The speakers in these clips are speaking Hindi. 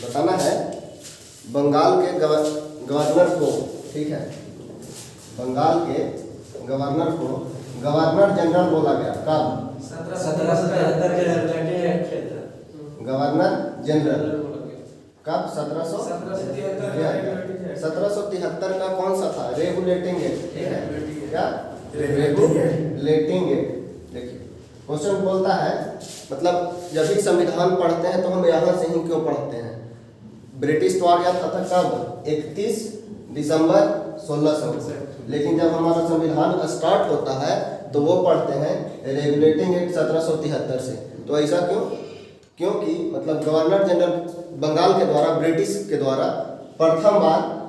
बताना है बंगाल के गवर्नर को, ठीक है, बंगाल के गवर्नर को गवर्नर जनरल बोला गया कब? 1773 गवर्नर जनरल कब? 1773 का कौन सा था? रेगुलेटिंग एक्ट, ठीक है, क्या रेगुलेटिंग एक्ट। देखिए क्वेश्चन बोलता है, मतलब जब भी संविधान पढ़ते हैं तो हम यहाँ से ही क्यों पढ़ते हैं? ब्रिटिश द्वारा आया था कब? 31 दिसंबर 1600, लेकिन जब हमारा संविधान स्टार्ट होता है तो वो पढ़ते हैं रेगुलेटिंग एक्ट 1773 से। तो ऐसा क्यों? क्योंकि मतलब गवर्नर जनरल बंगाल के द्वारा, ब्रिटिश के द्वारा प्रथम बार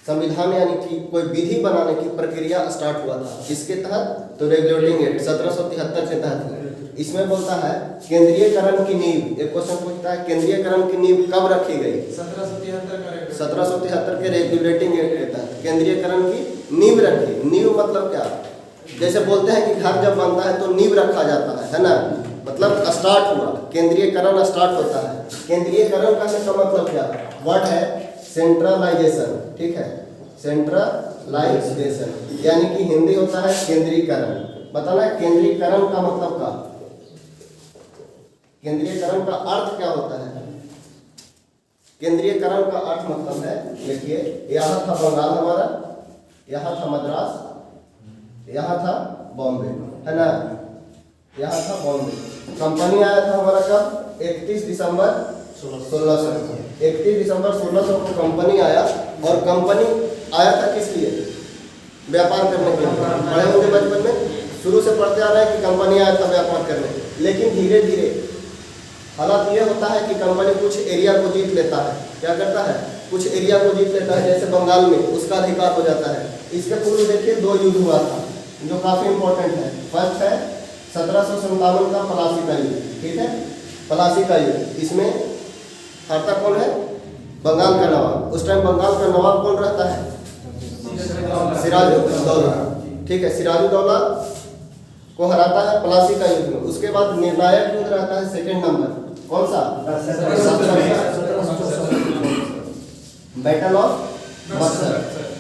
संविधान यानी कि कोई विधि बनाने की प्रक्रिया स्टार्ट हुआ था। इसके तहत तो रेगुलेटिंग एक्ट 1773 के तहत। इसमें बोलता है केंद्रीयकरण की नींव, एक क्वेश्चन पूछता है केंद्रीयकरण की नींव कब रखी गई? 1773 के रेगुलेटिंग एक्ट के तहत केंद्रीयकरण की नींव रखी। नींव मतलब क्या? जैसे बोलते हैं कि घर जब बनता है तो नींव रखा जाता है ना, मतलब स्टार्ट हुआ, केंद्रीयकरण स्टार्ट होता है। केंद्रीयकरण का मतलब क्या? वर्ड है सेंट्रलाइजेशन, ठीक है, सेंट्रलाइजेशन यानी कि हिंदी होता है केंद्रीकरण। बताना है केंद्रीकरण का मतलब क्या? केंद्रीयकरण का अर्थ क्या होता है? केंद्रीयकरण का अर्थ मतलब है, देखिए यहाँ था बंगाल हमारा, यहाँ था मद्रास, यहाँ था बॉम्बे, है ना, यहाँ था बॉम्बे। कंपनी आया था हमारा कब? 31 दिसंबर 1600। 31 दिसंबर 1600 को कंपनी आया, और कंपनी आया था किस लिए? व्यापार करने के लिए। पढ़े होंगे बचपन में, शुरू से पढ़ते आ रहे हैं कि कंपनी आया था व्यापार करने। लेकिन धीरे धीरे हालात ये होता है कि कंपनी कुछ एरिया को जीत लेता है। क्या करता है? कुछ एरिया को जीत लेता है, जैसे बंगाल में उसका अधिकार हो जाता है। इसके पूर्व देखिए 2 युद्ध हुआ था जो काफ़ी इंपॉर्टेंट है। फर्स्ट है 1757 का प्लासी का युद्ध, ठीक है, प्लासी का युद्ध। इसमें हारता कौन है? बंगाल का नवाब। उस टाइम बंगाल का नवाब कौन रहता है? सिराजुद्दौला, ठीक है, सिराजुद्दौला को हराता है प्लासी का युद्ध में। उसके बाद निर्णायक युद्ध रहता है सेकंड नंबर, कौन सा? Battle of Buxar.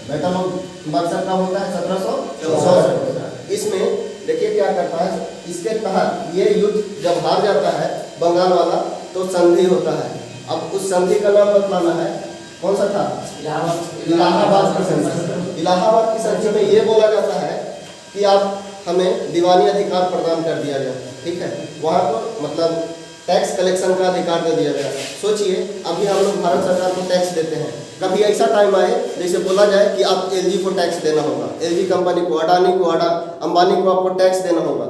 Battle of Buxar का होता है 1764। इसमें देखिए क्या करता है, इसके तहत ये युद्ध जब हार जाता है बंगाल वाला तो संधि होता है। अब उस संधि का नाम बतलाना है, कौन सा था? इलाहाबाद की संधि। इलाहाबाद की संधि में ये बोला जाता है कि आप हमें दीवानी अधिकार प्रदान कर दिया जाए, ठीक है, वहाँ पर मतलब टैक्स कलेक्शन का अधिकार दे दिया गया। सोचिए अभी हम लोग भारत सरकार को टैक्स देते हैं, कभी ऐसा टाइम आए जैसे बोला जाए कि आप एलजी को टैक्स देना होगा, एलजी कंपनी को, अडानी को, अंबानी को आपको टैक्स देना होगा,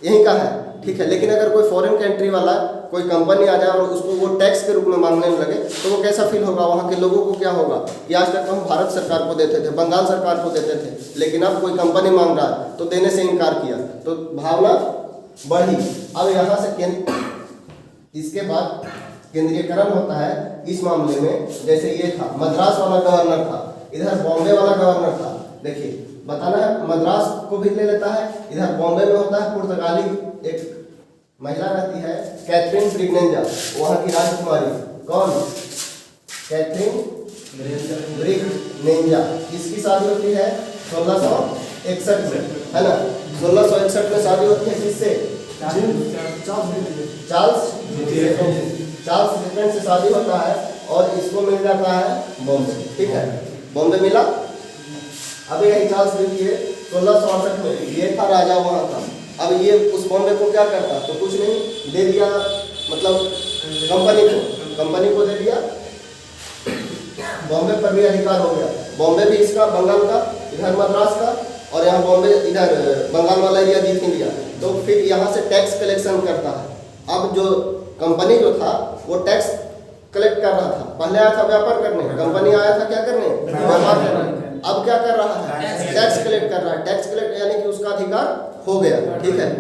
यही का है, ठीक है। लेकिन अगर कोई फॉरेन कंट्री वाला कोई कंपनी आ जाए और उसको वो टैक्स के रूप में मांगने लगे तो वो कैसा फील होगा? वहाँ के लोगों को क्या होगा कि आज तक हम भारत सरकार को देते थे, बंगाल सरकार को देते थे, लेकिन अब कोई कंपनी मांग रहा है तो देने से इनकार किया, तो भावना बढ़ी। अब यहाँ से इसके बाद केंद्रीयकरण होता है इस मामले में। जैसे ये था मद्रास वाला गवर्नर था, इधर बॉम्बे वाला गवर्नर था। देखिए बताना है मद्रास को भी ले लेता है, इधर बॉम्बे में होता है पुर्तगाली एक महिला रहती है कैथरीन ब्रिगनेंजा, वहाँ की राजकुमारी। कौन? कैथरीन ब्रिगनेंजा। इसकी शादी होती है 1661 में, है ना, 1661 में शादी होती है किससे? चार्ल्स सेकंड से शादी होता है और इसको मिल जाता है बॉम्बे, ठीक है, बॉम्बे मिला। अब यही चार्ल्स देखिए 1668 में ये था राजा वहाँ का। अब ये उस बॉम्बे को क्या करता? तो कुछ नहीं, दे दिया, मतलब कंपनी को दे दिया, बॉम्बे पर भी अधिकार हो गया। बॉम्बे भी इसका, बंगाल का, इधर मद्रास का, और यहाँ बॉम्बे इधर बंगाल वाला एरिया जीत ही लिया। तो फिर यहाँ से टैक्स कलेक्शन करता है। अब जो कंपनी जो था वो टैक्स कलेक्ट कर रहा था, पहले आया था व्यापार करने, कंपनी आया था क्या करने? व्यापार करने। अब क्या कर रहा है? टैक्स कलेक्ट कर रहा है। टैक्स कलेक्ट यानी कि उसका अधिकार हो गया, ठीक है,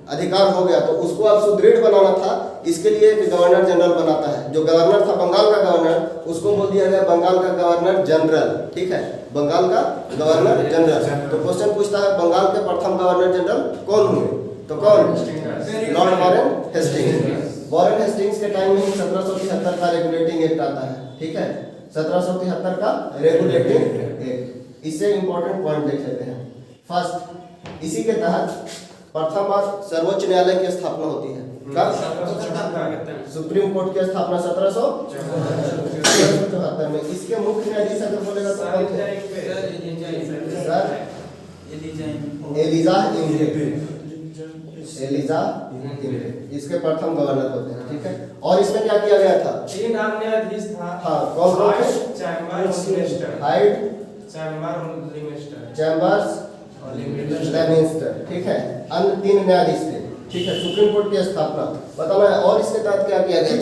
अधिकार हो गया। तो उसको अब सुदृढ़ बनाना था, इसके लिए एक गवर्नर जनरल बनाता है। जो गवर्नर था बंगाल का गवर्नर, उसको बोल दिया गया बंगाल का गवर्नर जनरल, ठीक है, बंगाल का गवर्नर जनरल। तो क्वेश्चन पूछता है बंगाल के प्रथम गवर्नर जनरल कौन हुए? तो कौन? Lord Warren Hastings. Warren Hastings के टाइम में ही 1773 का रेगुलेटिंग एक्ट आता है, ठीक है, 1773 का रेगुलेटिंग एक्ट। इससे इंपॉर्टेंट पॉइंट देख लेते हैं। फर्स्ट, इसी के तहत प्रथम बार सर्वोच्च न्यायालय की स्थापना होती है। कब? सुप्रीम कोर्ट की स्थापना 1774 में। इसके मुख्य न्यायाधीश अगर बोलेगा तो कौन थे? सर एलिजा इंग्रे। एलिजा इंग्रे इसके प्रथम गवर्नर होते हैं, ठीक है। और इसमें क्या किया गया था? 3 न्यायाधीश था। हाँ, कौन कौन थे? हाइड, चैम्बर्स, लेमिस्टर, ठीक है। अन्य 3 न्यायाधीश थे, ठीक है। सुप्रीम कोर्ट की स्थापना बताना है। और इसके तहत क्या किया गया?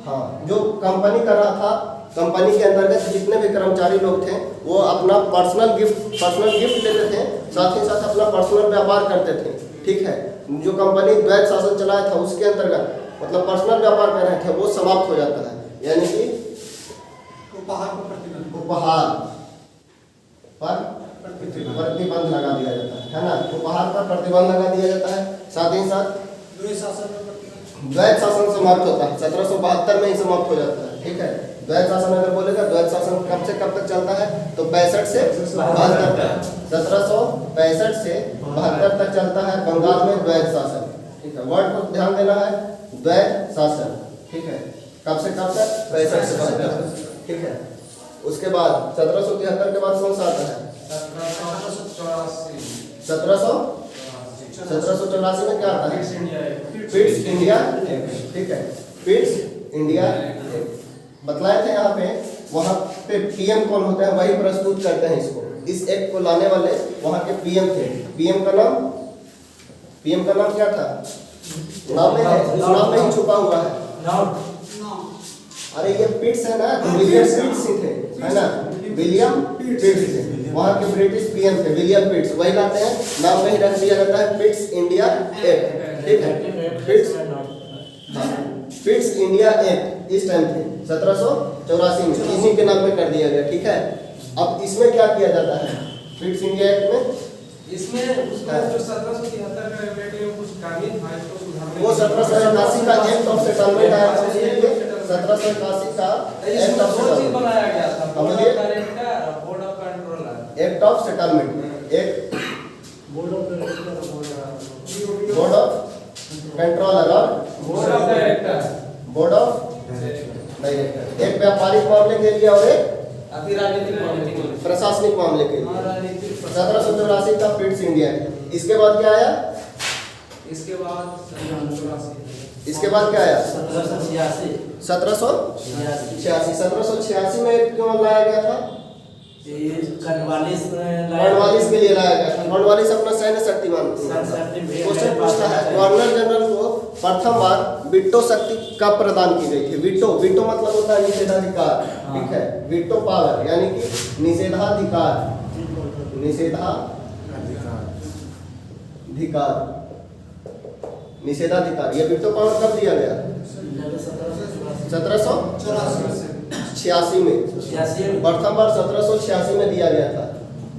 हाँ, जो कंपनी कर रहा था, कंपनी के अंतर्गत जितने भी कर्मचारी लोग थे वो अपना पर्सनल गिफ्ट लेते थे, साथ ही साथ अपना पर्सनल व्यापार करते थे, ठीक है। जो कंपनी द्वैत शासन चलाया था उसके अंतर्गत मतलब पर्सनल व्यापार कर रहे थे वो समाप्त हो जाता है, यानी कि उपहार पर प्रतिबंध लगा दिया जाता है ना। उपहार पर प्रतिबंध लगा दिया जाता है। साथ ही साथ द्वैत शासन समाप्त होता है, 1772 में ही समाप्त हो जाता है, ठीक है। द्वैत शासन अगर बोलेगा, द्वैत शासन कब से कब तक चलता है? तो 65 से 72 तक, 1765 से 72 तक चलता है बंगाल में द्वैत शासन, ठीक है। वर्ड को ध्यान देना है, द्वैत शासन, ठीक है। कब से कब तक? 65 से 72, ठीक है। उसके बाद 1773 के बाद कौन सा आता है? 1784 में क्या आता है? पिट्स इंडिया एक्ट, ठीक है। पिट्स इंडिया एक्ट बतलाए थे यहाँ पे। वहाँ पे पीएम कौन होता है वही प्रस्तुत करते हैं इसको। इस एक्ट को लाने वाले वहाँ के पीएम थे। पीएम का नाम क्या था? नाम में है, नाम में ही छुपा हुआ है। अरे ये पिट्स है ना, तो विलियम पिट्स ही थे, है ना। विलियम पिट्स थे, वहाँ के ब्रिटिश पीएम थे विलियम पिट्स, वही लाते हैं। नाम में ही रख दिया जाता है पिट्स इंडिया एक्ट, ठीक है। पिट्स इंडिया एक्ट इस टाइम थे 1784 में, इसी के नाम पे कर दिया गया, ठीक है। अब इसमें क्या किया जाता है पिट्स इंडिया एक्ट में? इसमें उसका जो 1773 का रेगुलेटिंग कुछ कानून था इसको सुधारने वो 1781 का एक्ट ऑफ सेटलमेंट आया था, 1781 का एक्ट ऑफ सेटलमेंट बनाया गया था। Board of act of settlement, एक बोर्ड ऑफ कंट्रोलर और board of director, board of director, एक व्यापारिक मामले के लिए और एक प्रशासनिक मामले के लिए। 1784 का पिट्स इंडिया। इसके बाद क्या आया? इसके बाद क्या आया? 1786 में क्यों लाया गया था? कॉर्नवालिस के लिए लाया गया था। कॉर्नवालिस अपना सैन्य शक्तिमान क्वेश्चन पूछता है, गवर्नर जनरल को प्रथम बार वीटो शक्ति कब प्रदान की गई थी? वीटो मतलब होता है निषेधाधिकार, ठीक है। वीटो पावर यानी कि निषेधाधिकार, निषेधाधिकार ये वीटो पावर कब दिया गया? 1786 में, प्रथम बार 1786 में दिया गया था,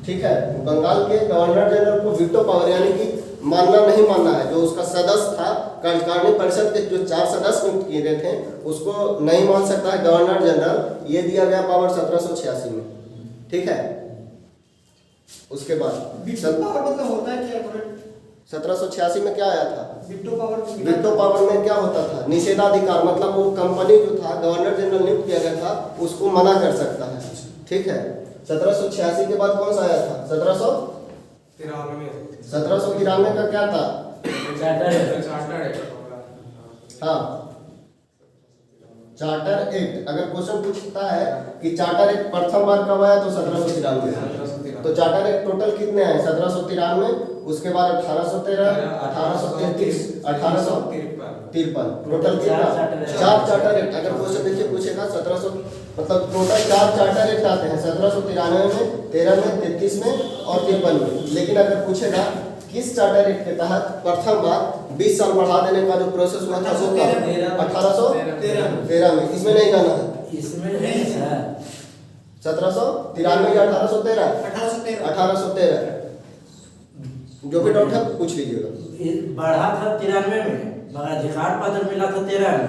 ठीक है। बंगाल के गवर्नर जनरल को वीटो पावर यानी कि मानना नहीं मानना है, जो उसका सदस्य था कार्यकारिणी परिषद के जो 4 सदस्य नियुक्त किए गए थे उसको नहीं मान सकता है गवर्नर जनरल, ये दिया गया पावर 1786 में, ठीक है। उसके बाद वीटो पावर मतलब होता है क्या? 1786 में क्या आया था? वीटो पावर में क्या होता था? निषेधाधिकार, मतलब वो कंपनी जो था गवर्नर जनरल नियुक्त किया गया था उसको मना कर सकता है, ठीक है। 1786 के बाद कौन सा आया था? 1793 का क्या था? हाँ, चार्टर एक्ट। अगर क्वेश्चन पूछता है कि चार्टर एक्ट प्रथम बार कब आया तो 1793। तो चार्टर एक्ट टोटल कितने हैं? 1793, उसके बाद 1813, 1833, 1853, टोटल कितना? 4 चार्टर एक्ट। अगर क्वेश्चन देखिए पूछेगा 1700 मतलब टोटल 4 चार्टर एक्ट आते हैं 1793 में, 13 में, 33 में और 53 में। लेकिन अगर पूछेगा किस चार्टर एक्ट के तहत प्रथम बार 20 साल बढ़ा देने का जो प्रोसेस हुआ था वो 1813 में, इसमें नहीं जाना है, इसमें नहीं है 1793 या 1813? 1813 जो भी डाउट है पूछ लीजिएगा। बढ़ा था 93 में, मगर अधिकार पत्र मिला था 13 में।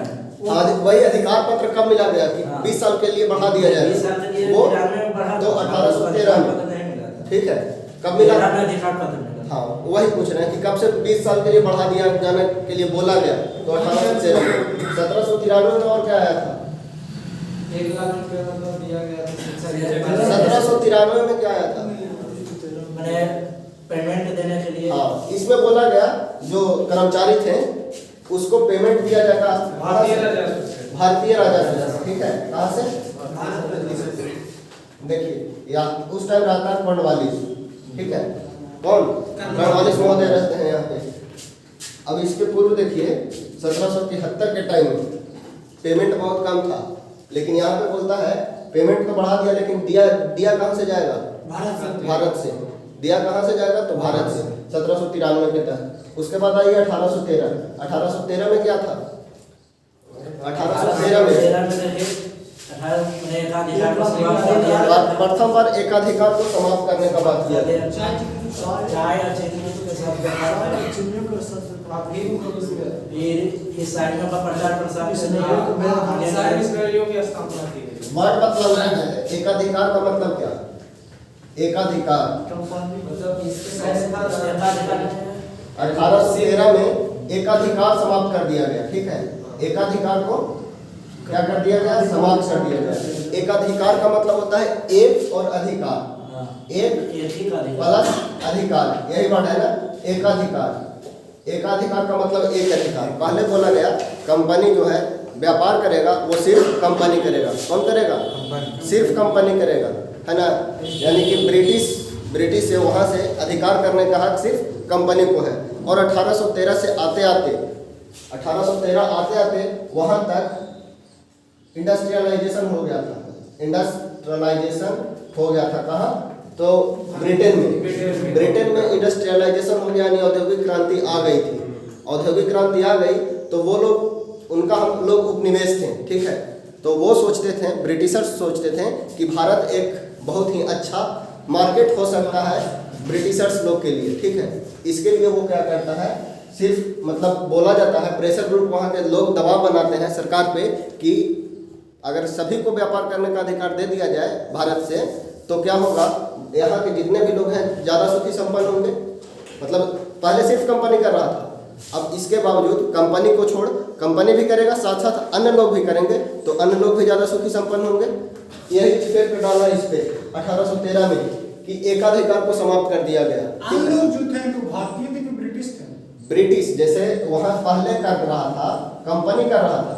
वही अधिकार पत्र कब मिला गया कि हाँ। 20 साल के लिए बढ़ा दिया जाए? 20 साल के लिए वो 93 में बढ़ा तो था, 1813 में। पत्र नहीं मिला था। ठीक है, कब मिला? 13 में अधिकार पत्र मिला। हाँ, वही पूछ रहे हैं कि कब से 20 साल के लिए बढ़ा दिया जाने के लिए बोला गया? तो 1813 में। 1793 में और क्या आया था? 1 लाख रुपए मतलब दिया गया था शिक्षा के लिए। 1793 में क्या आया था? मैंने पेमेंट देने के लिए। हाँ, इसमें बोला गया जो कर्मचारी थे उसको पेमेंट दिया जाएगा भारतीय राजस्व से। भारतीय राजस्व से। ठीक है, कहाँ से? देखिए यहाँ उस टाइम रहता है कर्नवालिस। ठीक है, कौन? कर्नवालिस महोदय रहते हैं यहाँ पे। अब इसके पूर्व देखिए 1773 के टाइम में पेमेंट बहुत कम था, लेकिन यहाँ पे बोलता है पेमेंट तो बढ़ा दिया, लेकिन दिया कहाँ से जाएगा? भारत से। दिया कहाँ से जाएगा? तो भारत से। 1793 के तहत। उसके बाद आइए 1813। 1813 में क्या था? 1813 में प्रथम बार एकाधिकार को समाप्त करने का बात किया गया। चाय और चीनी के साथ फिर इस साइडों का प्रचार प्रसार सारे इसराइलियों की स्थापना की गई। वर्ड मतलब नहीं है एकाधिकार का मतलब क्या? एकाधिकार मतलब इसके साथ था 1813 में एकाधिकार समाप्त कर दिया गया। ठीक है, एकाधिकार को क्या कर दिया गया? समाप्त कर दिया गया। एकाधिकार का मतलब होता है एक और अधिकार। एक प्लस अधिकार, यही वर्ड है ना, एकाधिकार। एकाधिकार का मतलब एक अधिकार। पहले बोला गया कंपनी जो है व्यापार करेगा वो सिर्फ कंपनी करेगा। कौन करेगा? सिर्फ कंपनी करेगा, है ना। यानी कि ब्रिटिश से वहाँ से अधिकार करने का हक सिर्फ कंपनी को है। और 1813 से आते आते वहाँ तक इंडस्ट्रियलाइजेशन हो गया था। इंडस्ट्रियलाइजेशन हो गया था कहाँ? तो ब्रिटेन में इंडस्ट्रियलाइजेशन हो गया, यानी औद्योगिक क्रांति आ गई थी। औद्योगिक क्रांति आ गई तो वो लोग, उनका हम लोग उपनिवेश थे। ठीक है, तो वो सोचते थे, ब्रिटिशर्स सोचते थे कि भारत एक बहुत ही अच्छा मार्केट हो सकता है ब्रिटिशर्स लोग के लिए। ठीक है, इसके लिए वो क्या करता है, सिर्फ मतलब बोला जाता है, प्रेशर ग्रुप वहाँ के लोग दबाव बनाते हैं सरकार पे कि अगर सभी को व्यापार करने का अधिकार दे दिया जाए भारत से तो क्या होगा, यहाँ के जितने भी लोग हैं ज़्यादा सुखी संपन्न होंगे। मतलब पहले सिर्फ कंपनी कर रहा था, अब इसके बावजूद कंपनी को छोड़ कंपनी भी करेगा, साथ साथ अन्य लोग भी करेंगे, तो अन्य लोग भी ज़्यादा सुखी संपन्न होंगे। यही इफेक्ट डाला इस पे 1813 में कि एकाधिकार को समाप्त कर दिया गया। अन्य लोग जो थे तो भारतीय थे कि ब्रिटिश थे? ब्रिटिश, जैसे वहाँ पहले कर रहा था कंपनी कर रहा था।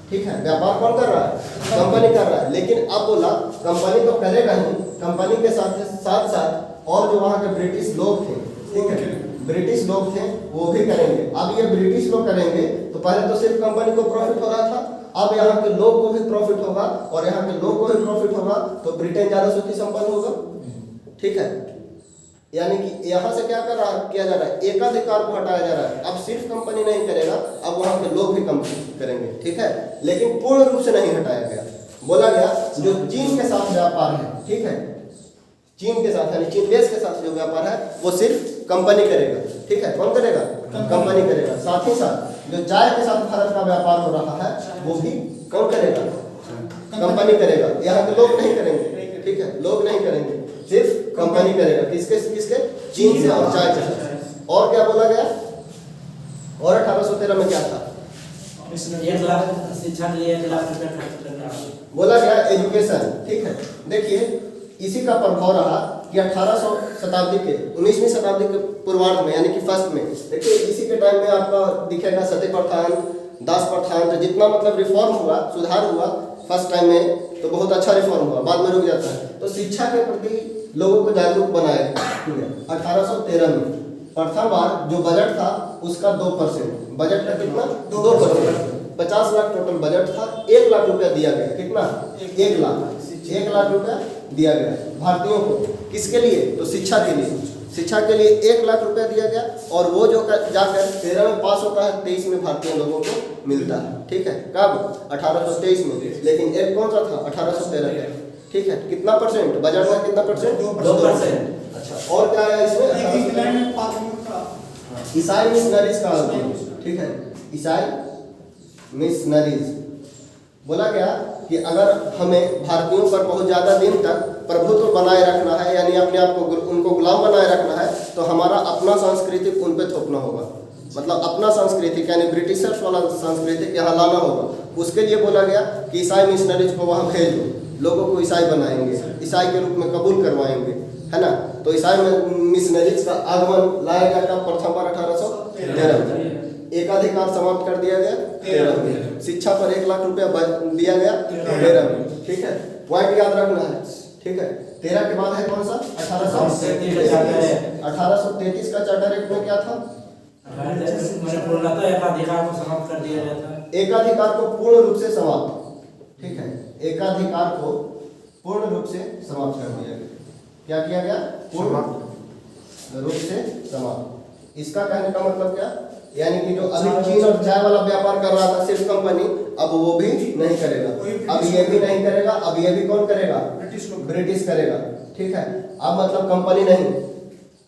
ठीक है, व्यापार कौन कर रहा है? कंपनी कर रहा है। लेकिन अब बोला कंपनी तो करेगा ही, कंपनी के साथ साथ और जो वहाँ के ब्रिटिश लोग थे, ठीक है, ब्रिटिश लोग थे वो भी करेंगे। अब ये ब्रिटिश लोग करेंगे तो पहले तो सिर्फ कंपनी को प्रॉफिट हो रहा था, अब यहाँ के लोग को भी प्रॉफिट होगा, और यहाँ के लोग को भी प्रॉफिट होगा, तो ब्रिटेन ज़्यादा सुखी संपन्न होगा। ठीक है, यानी कि यहाँ से क्या किया जा रहा है, एकाधिकार को हटाया जा रहा है। अब सिर्फ कंपनी नहीं करेगा, अब वहाँ के लोग भी कंपनी करेंगे। ठीक है, लेकिन पूर्ण रूप से नहीं हटाया गया। बोला गया जो चीन के साथ व्यापार है, ठीक है, चीन के साथ यानी चीन देश के साथ जो व्यापार है वो सिर्फ कंपनी करेगा। ठीक है, कौन करेगा? कंपनी करेगा। साथ ही साथ जो चाय के साथ भारत का व्यापार हो रहा है वो भी कौन करेगा? कंपनी करेगा। यहाँ के लोग नहीं करेंगे। ठीक है, लोग नहीं करेंगे, सिर्फ कंपनी करेगा। किसके? चीन से और चाय के साथ। और क्या बोला गया? और 1813 में क्या था? 1 लाख शिक्षा के लिए 1 लाख रुपया खर्च करना बोला गया एजुकेशन। ठीक है, देखिए इसी का प्रभाव रहा कि 1800 शताब्दी के 19वीं शताब्दी के पूर्वार्ध में, यानी कि फर्स्ट में, देखिए इसी के टाइम में आपका दिखेगा सती प्रथान, दास प्रथान, तो जितना मतलब रिफॉर्म हुआ, सुधार हुआ फर्स्ट टाइम में, तो बहुत अच्छा रिफॉर्म हुआ, बाद में रुक जाता है। तो शिक्षा के प्रति लोगों को जागरूक बनाया गया। 1813 में प्रथम बार जो बजट था उसका 2%, बजट का कितना? 2%। 50 लाख टोटल बजट था, 1 लाख रुपया दिया गया। कितना? 1 लाख रुपया दिया गया भारतीयों को। किसके लिए? तो शिक्षा के लिए। शिक्षा के लिए 1 लाख रुपया दिया गया, और वो जो जाकर 13 में पास होता है, 23 में भारतीय लोगों को मिलता है। ठीक है, कब? 1823 में। लेकिन एक कौन सा था? 1813 का। ठीक है, कितना परसेंट बजट में? कितना परसेंट? 2%। अच्छा, और क्या है इसमें? इंग्लैंड में ईसाई मिशनरीज का अर्थ है, ठीक है। ईसाई मिशनरीज बोला गया कि अगर हमें भारतीयों पर बहुत ज़्यादा दिन तक प्रभुत्व बनाए रखना है, यानी अपने आप को उनको गुलाम बनाए रखना है, तो हमारा अपना सांस्कृतिक उन पर थोपना होगा। मतलब अपना सांस्कृतिक यानी ब्रिटिशर्स वाला सांस्कृतिक यहाँ लाना होगा। उसके लिए बोला गया कि ईसाई मिशनरीज को वहाँ भेज दो, लोगों को ईसाई बनाएंगे, ईसाई के रूप में कबूल करवाएंगे, है ना। तो ईसाई मिशनरीज का आगमन लाया गया था प्रथम बार 1813 में। एकाधिकार समाप्त कर दिया गया 13 में। शिक्षा पर 1 लाख रुपया दिया गया 13 में, ठीक है। पॉइंट याद रखना है, ठीक है। 13 के बाद है कौन सा? 1833 का चार्टर एक्ट में क्या था? एकाधिकार को समाप्त कर दिया गया था। एकाधिकार को पूर्ण रूप से समाप्त, ठीक है। एकाधिकार को पूर्ण रूप से समाप्त कर दिया गया। क्या किया गया? पूर्ण रूप से समाप्त। इसका कहने का मतलब क्या? यानी कि जो अभी चीन और चाय वाला व्यापार कर रहा था सिर्फ कंपनी, अब वो भी नहीं करेगा, अब ये भी नहीं करेगा, अब ये भी कौन करेगा? ब्रिटिश करेगा, ठीक है। अब मतलब कंपनी नहीं,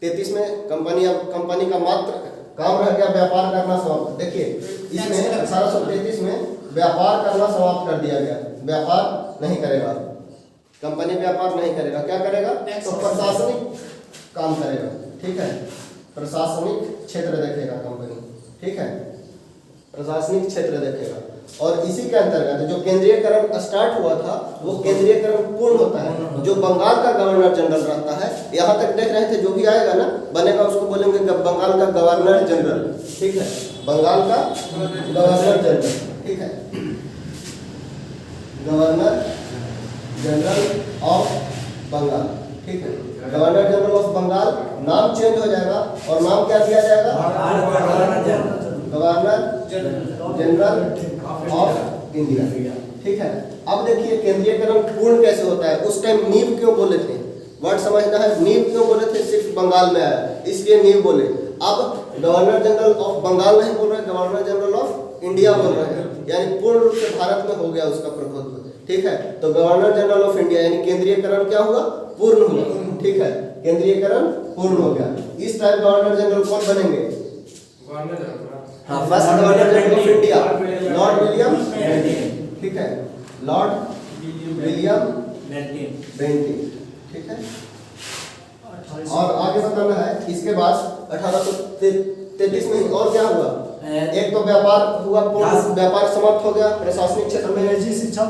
33 में कंपनी, अब कंपनी का मात्र काम रह गया व्यापार करना समाप्त। देखिए इसमें 1833 में व्यापार करना समाप्त कर दिया गया, व्यापार नहीं करेगा कंपनी, व्यापार नहीं करेगा, क्या करेगा? तो प्रशासनिक काम करेगा, ठीक है। प्रशासनिक क्षेत्र देखेगा कंपनी, ठीक है, प्रशासनिक क्षेत्र देखेगा। और इसी के अंतर्गत जो केंद्रीयकरण स्टार्ट हुआ था वो केंद्रीयकरण पूर्ण होता है। जो बंगाल का गवर्नर जनरल रहता है, यहाँ तक देख रहे थे, जो भी आएगा ना बनेगा उसको बोलेंगे बंगाल का गवर्नर जनरल, ठीक है, बंगाल का गवर्नर जनरल, ठीक है, गवर्नर जनरल ऑफ बंगाल, ठीक है। गवर्नर जनरल ऑफ बंगाल नाम चेंज हो जाएगा और नाम क्या दिया जाएगा? गवर्नर जनरल ऑफ इंडिया, ठीक है। अब देखिए केंद्रीयकरण पूर्ण कैसे होता है। उस टाइम नींव क्यों बोले थे? वर्ड समझना है, नींव क्यों बोले थे? सिर्फ बंगाल में आया इसलिए नींव बोले। अब गवर्नर जनरल ऑफ बंगाल नहीं बोल रहे, गवर्नर जनरल ऑफ इंडिया बोल रहे हैं, यानी पूर्ण रूप से भारत में हो गया उसका प्रभुत्व, ठीक है। तो गवर्नर जनरल ऑफ इंडिया यानी केंद्रीयकरण क्या हुआ? पूर्ण हुआ, ठीक है, केंद्रीयकरण पूर्ण हो गया। इस टाइम गवर्नर जनरल कौन बनेंगे? हाँ, first governor general of India Lord William, ठीक है, लॉर्ड विलियम बेंटिंक, ठीक है। और आगे बताना है इसके बाद 1833 में और क्या हुआ? एक तो व्यापार हुआ, पूर्ण व्यापार समाप्त हो गया, प्रशासनिक क्षेत्र में अंग्रेजी शिक्षा,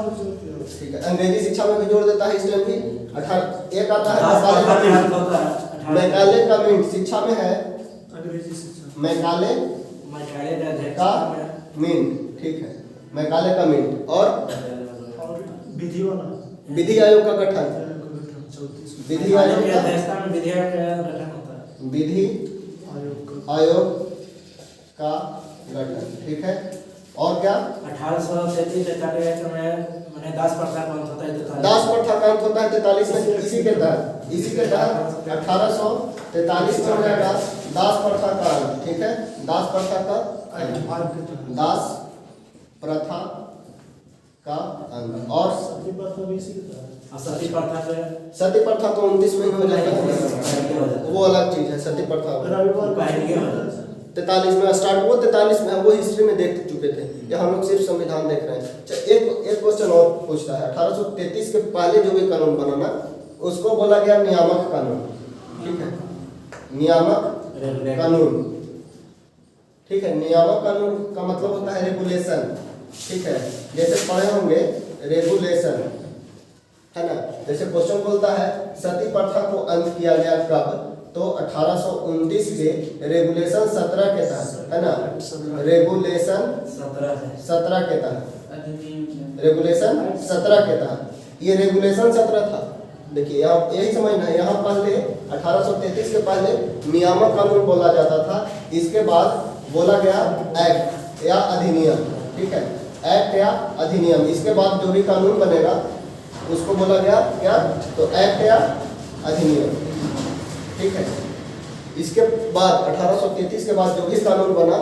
ठीक है, अंग्रेजी शिक्षा में भी जोड़ देता है इस टाइम भी। एक आता है मैकाले का मीन, शिक्षा में है अंग्रेजी शिक्षा, मैकाले का मीन, ठीक है, मैकाले का मीन। और विधि वाला, विधि आयोग का गठन, विधि आयोग का, विधि आयोग का गठन, ठीक है। और क्या? 1833 में 10 प्रथा का अंत होता है, 10 प्रथा का अंत होता है 43 में। इसी के तहत 1843 में हो जाएगा 10 प्रथा का अंत, ठीक है, 10 प्रथा का 10 प्रथा का अंत। और सती प्रथा तो 29 में हो जाएगा, वो अलग चीज है, सती प्रथा 43 में स्टार्ट हुआ, 43 में वो हिस्ट्री में देख चुके थे, ये हम लोग सिर्फ संविधान देख रहे हैं। एक क्वेश्चन और पूछता है, 1833 के पहले जो भी कानून बना ना उसको बोला गया नियामक कानून, ठीक है, नियामक कानून, ठीक है। नियामक कानून का मतलब होता है रेगुलेशन, ठीक है, जैसे पढ़े होंगे रेगुलेशन, है ना। जैसे क्वेश्चन बोलता है सती प्रथा को अंत किया गया कब? तो 1829 के रेगुलेशन 17 के तहत, है ना, रेगुलेशन 17 के तहत, रेगुलेशन 17 के तहत। ये रेगुलेशन 17 था। देखिए यहाँ यही समझना है, यहाँ पहले 1833 के पहले नियामक कानून बोला जाता था, इसके बाद बोला गया एक्ट या अधिनियम, ठीक है, एक्ट या अधिनियम। इसके बाद जो भी कानून बनेगा उसको बोला गया क्या? तो एक्ट या अधिनियम, ठीक है। इसके बाद 1833 के बाद जो भी कानून बना,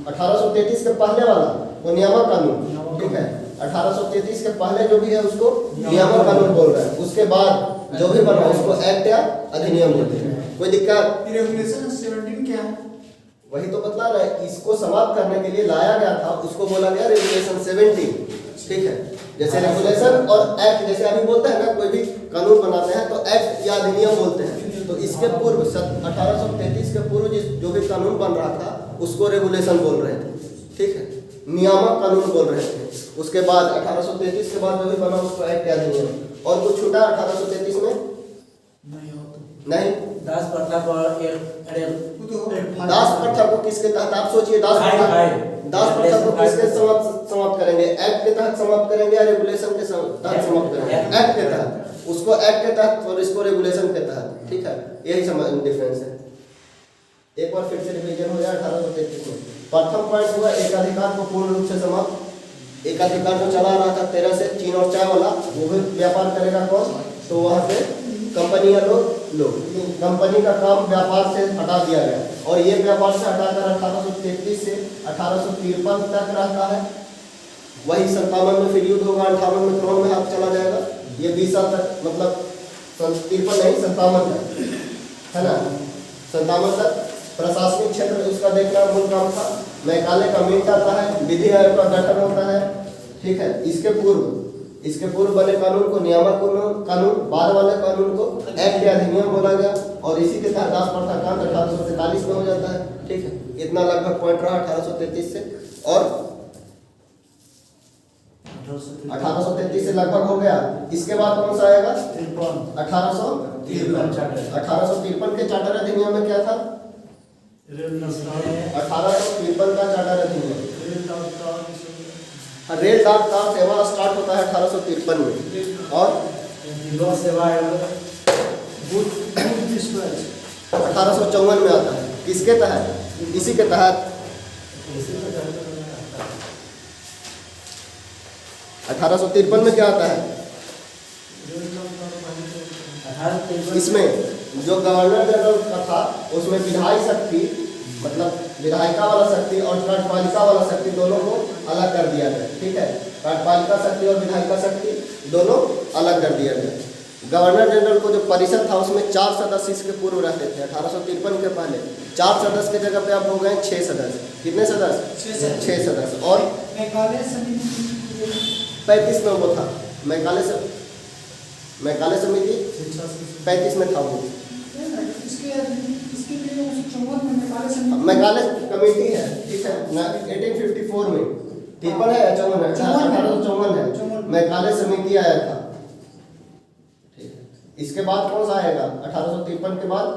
1833 के पहले वाला वो नियामक कानून, ठीक है, 1833 के पहले जो भी है उसको नियामक कानून बोल रहे हैं, उसके बाद जो भी बना उसको एक्ट या अधिनियम बोलते हैं। कोई दिक्कत? रेगुलेशन 17 क्या है? वही तो बतला रहा है, इसको समाप्त करने के लिए लाया गया था, उसको बोला गया रेगुलेशन 17। ठीक है, जैसे रेगुलेशन और एक्ट, जैसे अभी बोलते हैं ना कोई भी कानून बनाते हैं तो एक्ट या अधिनियम बोलते हैं, तो इसके पूर्व 1833 के पूर्व जो भी कानून बन रहा था उसको रेगुलेशन बोल रहे थे। ठीक है, नियामक कानून बोल रहे थे। उसके बाद 1833 के बाद जो भी बना उसको एक्ट या अधिनियम। और कुछ छूटा 1833 में? नहीं। दास प्रथा पर दास प्रथा को किसके तहत, आप सोचिए, दास प्रथा को किसके समाप्त करेंगे? एक्ट के तहत समाप्त करेंगे या रेगुलेशन के तहत समाप्त करेंगे? एक्ट के तहत, उसको एक्ट के तहत और इसको रेगुलेशन के तहत। ठीक है, यही डिफरेंस है। एक बार फिर से रिवीजन हो जाए 1833 में। प्रथम पॉइंट हुआ एकाधिकार को पूर्ण रूप से समाप्त। एकाधिकार जो चला रहा था 13 से, चीन और चाय वाला, वो भी व्यापार करेगा कौन? तो वहाँ पे कंपनी या लोग कंपनी का काम व्यापार से हटा दिया गया, और ये व्यापार से हटाकर 1833 से 1853 तक रहता है। वही 57 में फिर युद्ध होगा, 58 में क्रोन में हाथ चला जाएगा। ये 20 साल तक, मतलब 53 नहीं 57 तक, है ना, 57 तक प्रशासनिक क्षेत्र उसका देखना मूल काम था। मैकाले का मीट आता है, विधि आयोग का गठन होता है। ठीक है, इसके पूर्व बने कानून को नियामक कानून, बाद वाले कानून को एक्ट या अधिनियम बोला गया, और इसी के तहत दास प्रथा कांड 1843 में हो जाता है। ठीक है, इतना लगभग पॉइंट रहा 1833 से, और 1833 से लगभग हो गया। इसके बाद कौन सा आएगा? 1853 के चार्टर अधिनियम में क्या था? 1853 का चार्टर अधिनियम, रेल डाक कार सेवा स्टार्ट होता है 1853 में, और 1854 में आता है। किसके तहत? इसी के तहत 1853 में क्या आता है? इसमें जो गवर्नर जनरल का था उसमें विधायी शक्ति, मतलब विधायिका वाला शक्ति और कार्यपालिका वाला शक्ति दोनों को अलग कर दिया गया। ठीक है, कार्यपालिका शक्ति और विधायिका शक्ति दोनों अलग कर दिया गया। गवर्नर जनरल को जो परिषद था उसमें 4 सदस्य इसके पूर्व रहते थे। 1853 के पहले 4 सदस्य की जगह पे अब हो गए 6 सदस्य। कितने सदस्य? 6 सदस्य। और 35 में वो था मैकाले समिति 35 में था वो। मैकाले कमेटी है। ठीक है, 1854 में 53 है या 54 है? 1854 है, मैकाले समिति आया था। ठीक है, इसके बाद कौन सा आएगा? 1853 के बाद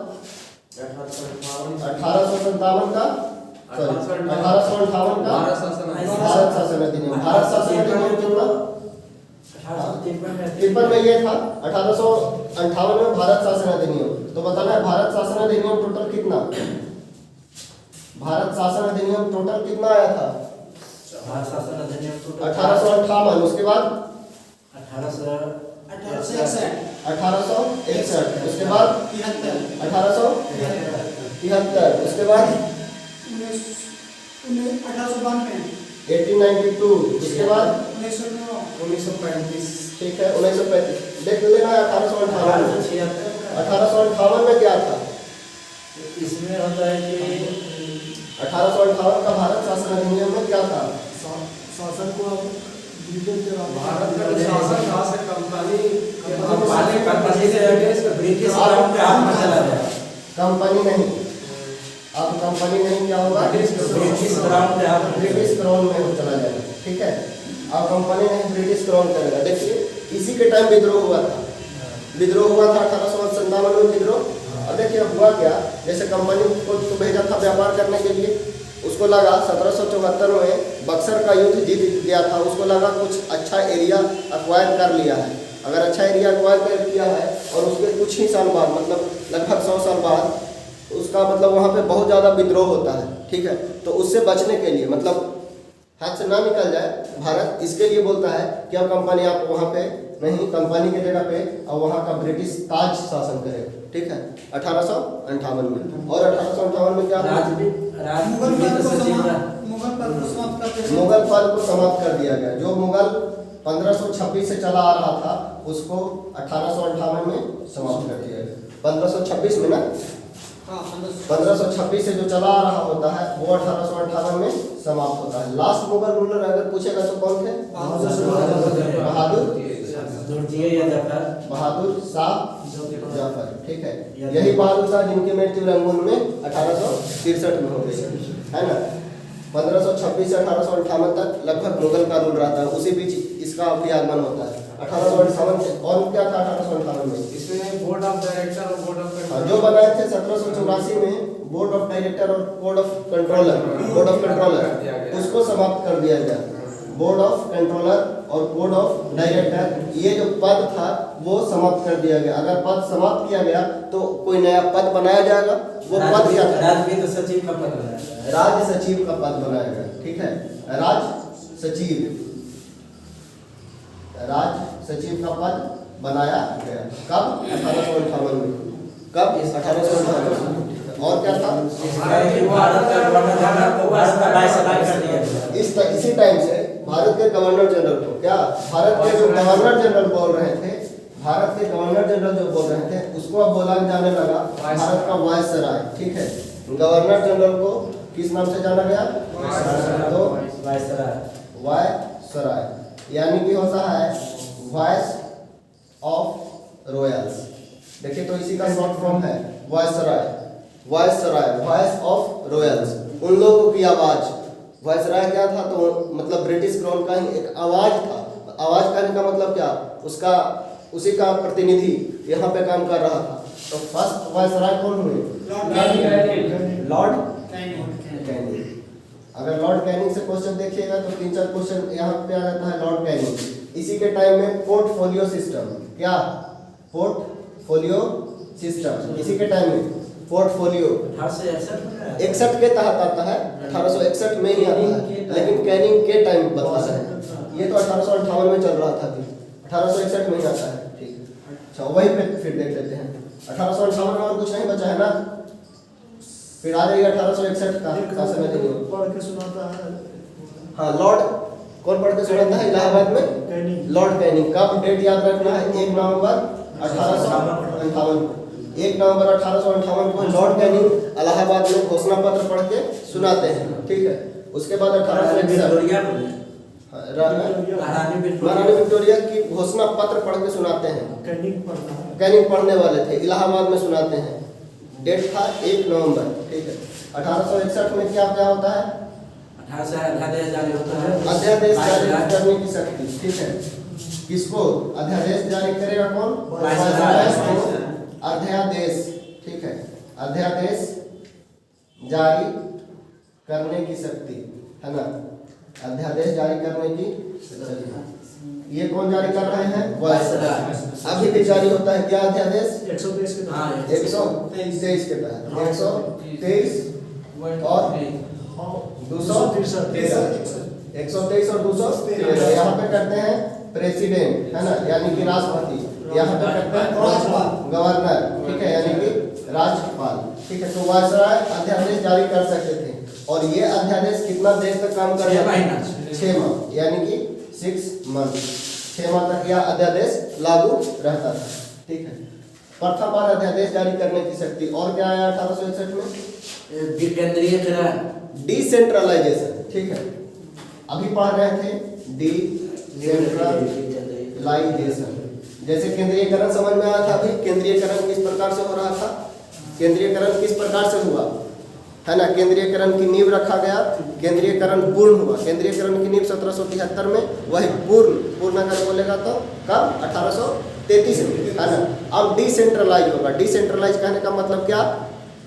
1857 का 1858 का भारत शासन अधिनियम। भारत शासन अधिनियम कितना? 53 में ये था। 1858 में भारत शासन अधिनियम। तो बताना है भारत शासन अधिनियम टोटल कितना? भारत शासन अधिनियम टोटल कितना आया था? भारत शासन अधिनियम 1858। उसके बाद 1861। उसके बाद 1873। उसके बाद 1892। उसके बाद 1935। ठीक है, 1935 देख लेना है। 1858 में क्या था? इसमें होता है कि 1858 का भारत शासन अधिनियम में क्या था? शासन को भारत का जो शासन था से कंपनी से ब्रिटिश क्राउन पे हाथ में चला गया। कंपनी नहीं, अब कंपनी नहीं, क्या होगा? ब्रिटिश क्राउन पे हाथ में, ब्रिटिश क्राउन में चला जाएगा। ठीक है, अब कंपनी नहीं, ब्रिटिश क्राउन करेगा। देखिए इसी के टाइम विद्रोह हुआ था। 1857 में विद्रोह। अब देखिए हुआ क्या, जैसे कंपनी को तो भेजा था व्यापार करने के लिए, उसको लगा 1774 में बक्सर का युद्ध जीत गया था, उसको लगा कुछ अच्छा एरिया एक्वायर कर लिया है। अगर अच्छा एरिया एक्वायर कर किया है और उसके कुछ ही साल बाद, मतलब लगभग 100 साल बाद, उसका मतलब वहाँ पे बहुत ज़्यादा विद्रोह होता है। ठीक है, तो उससे बचने के लिए, मतलब हाथ से ना निकल जाए भारत, इसके लिए बोलता है कि अब कंपनी आप वहाँ पे नहीं, कंपनी के जगह पे अब वहाँ का ब्रिटिश ताज शासन करेगा। ठीक है, 1858 में। और 1858 में क्या हुआ? मुगल पाल को समाप्त कर दिया गया। जो मुगल 1526 से चला आ रहा था उसको 1858 में समाप्त कर दिया गया। 1526 में ना, 1526 से जो चला आ रहा होता है वो 1858 में समाप्त होता है। लास्ट मुगल रूलर अगर पूछेगा तो कौन थे? बहादुर शाह जफर। ठीक है, यही बहादुर शाह जिनकी मृत्यु रंगून में 1863 में हो गई है ना। 1526 से 1858 तक लगभग मुगल का रूल रहता है, उसी बीच इसका भी आगमन होता है 1858 से। और क्या था 1858 में? इसमें बोर्ड ऑफ डायरेक्टर और बोर्ड ऑफ जो बनाए थे 1784 में बोर्ड ऑफ डायरेक्टर और बोर्ड ऑफ कंट्रोलर उसको समाप्त कर दिया गया। बोर्ड ऑफ कंट्रोलर और बोर्ड ऑफ डायरेक्टर ये जो पद था वो समाप्त कर दिया गया। अगर पद समाप्त किया गया तो कोई नया पद बनाया जाएगा। वो पद क्या था? राज्य सचिव का पद बनाया। राज्य सचिव का पद बनाया गया। ठीक है, राज सचिव का पद बनाया गया। कब? 1858 में। कब? 1858 में। और क्या था? इसी टाइम से भारत के गवर्नर जनरल को, क्या भारत के जो गवर्नर जनरल बोल रहे थे, भारत के गवर्नर जनरल जो बोल रहे थे उसको अब बोला जाने लगा भारत का वायसराय। ठीक है, गवर्नर जनरल को किस नाम से जाना गया? तो वायसराय, यानी कि होता है वॉइस ऑफ रॉयल्स। देखिए तो इसी का शॉर्ट फॉर्म है वायसराय, वॉइस ऑफ रॉयल्स, उन लोगों की आवाज। वायसराय क्या था? तो मतलब ब्रिटिश क्राउन का ही एक आवाज था। आवाज कहने का मतलब क्या? उसका उसी का प्रतिनिधि यहाँ पे काम कर रहा था। तो फर्स्ट वायसराय कौन हुए? Lord Canning. अगर लॉर्ड कैनिंग से क्वेश्चन देखिएगा तो 3-4 क्वेश्चन यहाँ पे आ जाता है लॉर्ड कैनिंग। इसी के टाइम में पोर्टफोलियो सिस्टम, क्या पोर्टफोलियो सिस्टम, इसी के टाइम में पोर्टफोलियो 61 के तहत आता है, 1861 में ही आता है, लेकिन कैनिंग के टाइम बदला है। ये तो 1858 में चल रहा था, 1861 में ही आता है। ठीक है, अच्छा वही पे फिर देख लेते हैं। 1858 में और कुछ नहीं बचा है ना, फिर आ जाइए 1861 का समय देखिए। पढ़ के सुनाता है। हाँ, लॉर्ड कौन पढ़ के सुनाता है? इलाहाबाद में लॉर्ड कैनिंग। कब? डेट याद रखना है, 1 नवंबर 1858 को। 1 नवंबर 1858 को लॉर्ड कैनिंग इलाहाबाद में घोषणा पत्र पढ़ के सुनाते हैं। ठीक है, उसके बाद 1861 महारानी विक्टोरिया की घोषणा पत्र पढ़ के सुनाते हैं। कैनिंग पढ़ने वाले थे, इलाहाबाद में सुनाते हैं। डेट था 1 नवंबर। ठीक है, 1861 में क्या क्या होता है? अध्यादेश जारी करने की शक्ति। ठीक है, किसको अध्यादेश जारी करेगा? कौन? अध्यादेश। ठीक है, अध्यादेश जारी करने की शक्ति है ना, अध्यादेश जारी करने की शक्ति। ये कौन जारी कर रहे हैं? वायसराय। अभी भी जारी होता है क्या अध्यादेश? 123 के तहत। 123 के तहत 123 और 213, 123 और 213। यहाँ पे करते हैं प्रेसिडेंट है ना, यानी कि राष्ट्रपति। यहाँ पे करते हैं गवर्नर। ठीक है, यानी कि राज्यपाल। ठीक है, तो वायसराय अध्यादेश जारी कर सकते थे। और ये अध्यादेश कितना देर तक काम कर रहा है? 6 माह, यानी कि 6 मंथ, 6 माह तक यह अध्यादेश लागू रहता था। ठीक है, प्रथम बार अध्यादेश जारी करने की शक्ति। और क्या आया 1861 में? विकेंद्रीयकरण, डिसेंट्रलाइजेशन। ठीक है, अभी पढ़ रहे थे डिसेंट्रलाइजेशन। जैसे केंद्रीयकरण समझ में आया था। अभी केंद्रीयकरण किस प्रकार से हो रहा था? केंद्रीयकरण किस प्रकार से हुआ है ना, केंद्रीयकरण की नींव रखा गया, केंद्रीयकरण पूर्ण हुआ। केंद्रीयकरण की नींव 1773 में, वही पूर्ण अगर बोलेगा तो कब? 1833 में है ना। अब डिसेंट्रलाइज होगा। डिसेंट्रलाइज कहने का मतलब क्या?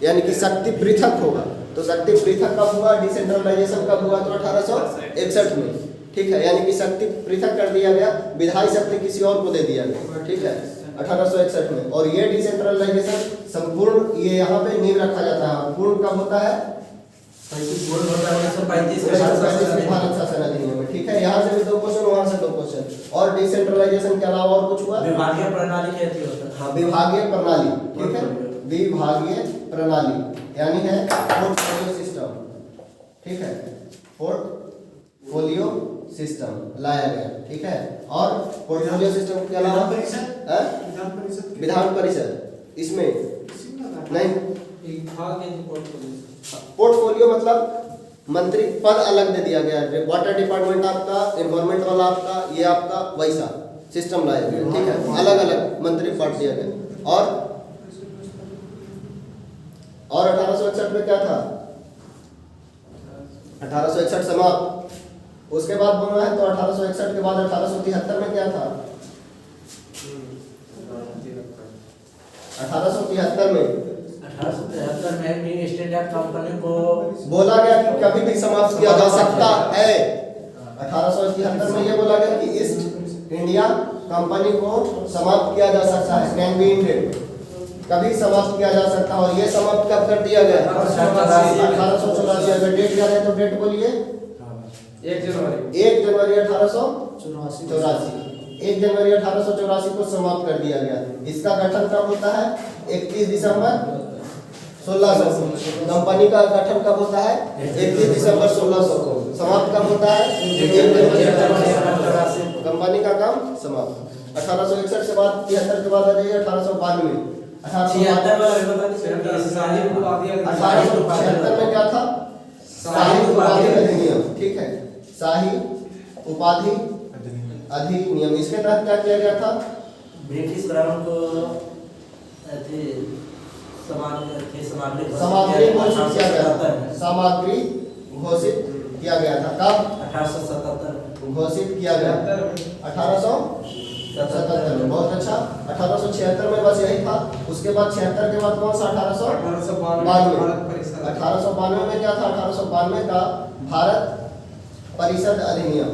यानी कि शक्ति पृथक होगा। तो शक्ति पृथक कब हुआ? डिसेंट्रलाइजेशन कब हुआ? तो 1861 में। ठीक है, यानी कि शक्ति पृथक कर दिया गया, विधायी शक्ति किसी और को दे दिया गया। ठीक है, 1861 में। और ये डिसेंट्रलाइजेशन संपूर्ण, ये यहाँ पे नींव रखा जाता है। पूर्ण कब होता है? 1935 भारत शासन अधिनियम में। ठीक है, यहाँ से भी 2 क्वेश्चन, वहाँ से 2 क्वेश्चन। और डिसेंट्रलाइजेशन के अलावा और कुछ हुआ? विभागीय प्रणाली कहती होता है। हाँ, विभागीय प्रणाली। ठीक है, विभागीय प्रणाली यानी है पोर्टफोलियो सिस्टम। ठीक है, पोर्टफोलियो सिस्टम लाया गया। ठीक है, और पोर्टफोलियो सिस्टम के अलावा विधान परिषद, इसमें नहीं एक था के पोर्टफोलियो पोर्टफोलियो मतलब मंत्री पद अलग दे दिया गया है। वाटर डिपार्टमेंट आपका, एनवायरमेंट वाला आपका, ये आपका वैसा सिस्टम लाया गया, ठीक है, अलग अलग मंत्री पद दिया गया। और 1861 में क्या था? 1861 समाप्त। उसके बाद बोलना है तो 1861 के बाद 1873 में क्या था? 1873 में 1873 में भी ईस्ट इंडिया कंपनी को बोला गया कि कभी भी समाप्त किया जा सकता है। 1873 में ये बोला गया कि ईस्ट इंडिया कंपनी को समाप्त किया जा सकता है, कैन बी एंडेड, कभी समाप्त किया जा सकता है। और ये समाप्त कब कर दिया गया? 1884। अगर डेट याद है तो डेट बोलिए। 1 जनवरी 1 जनवरी 1884। 1 जनवरी 1884 को समाप्त कर दिया गया। इसका गठन कब होता है? 31 दिसंबर 1600। कंपनी का गठन कब होता है? 31 दिसंबर 1600 को। समाप्त कब होता है? 1 जनवरी 1884। कंपनी का काम समाप्त। 1861 से बाद 73 के बाद आ जाइए 1892। 1876 में क्या था? शाही उपाधि अधिनियम, ठीक है, शाही उपाधि अधिनियम। इसके तहत क्या किया गया था? ब्रिटिश क्राउन को सामग्री घोषित किया गया था। सामग्री घोषित किया गया था कब? 1877 घोषित किया गया 1877 में। बहुत अच्छा। 1876 में बस यही था। उसके बाद 76 के बाद कौन सा? 1892। 1892 में क्या था? 1892 का भारत परिषद अधिनियम।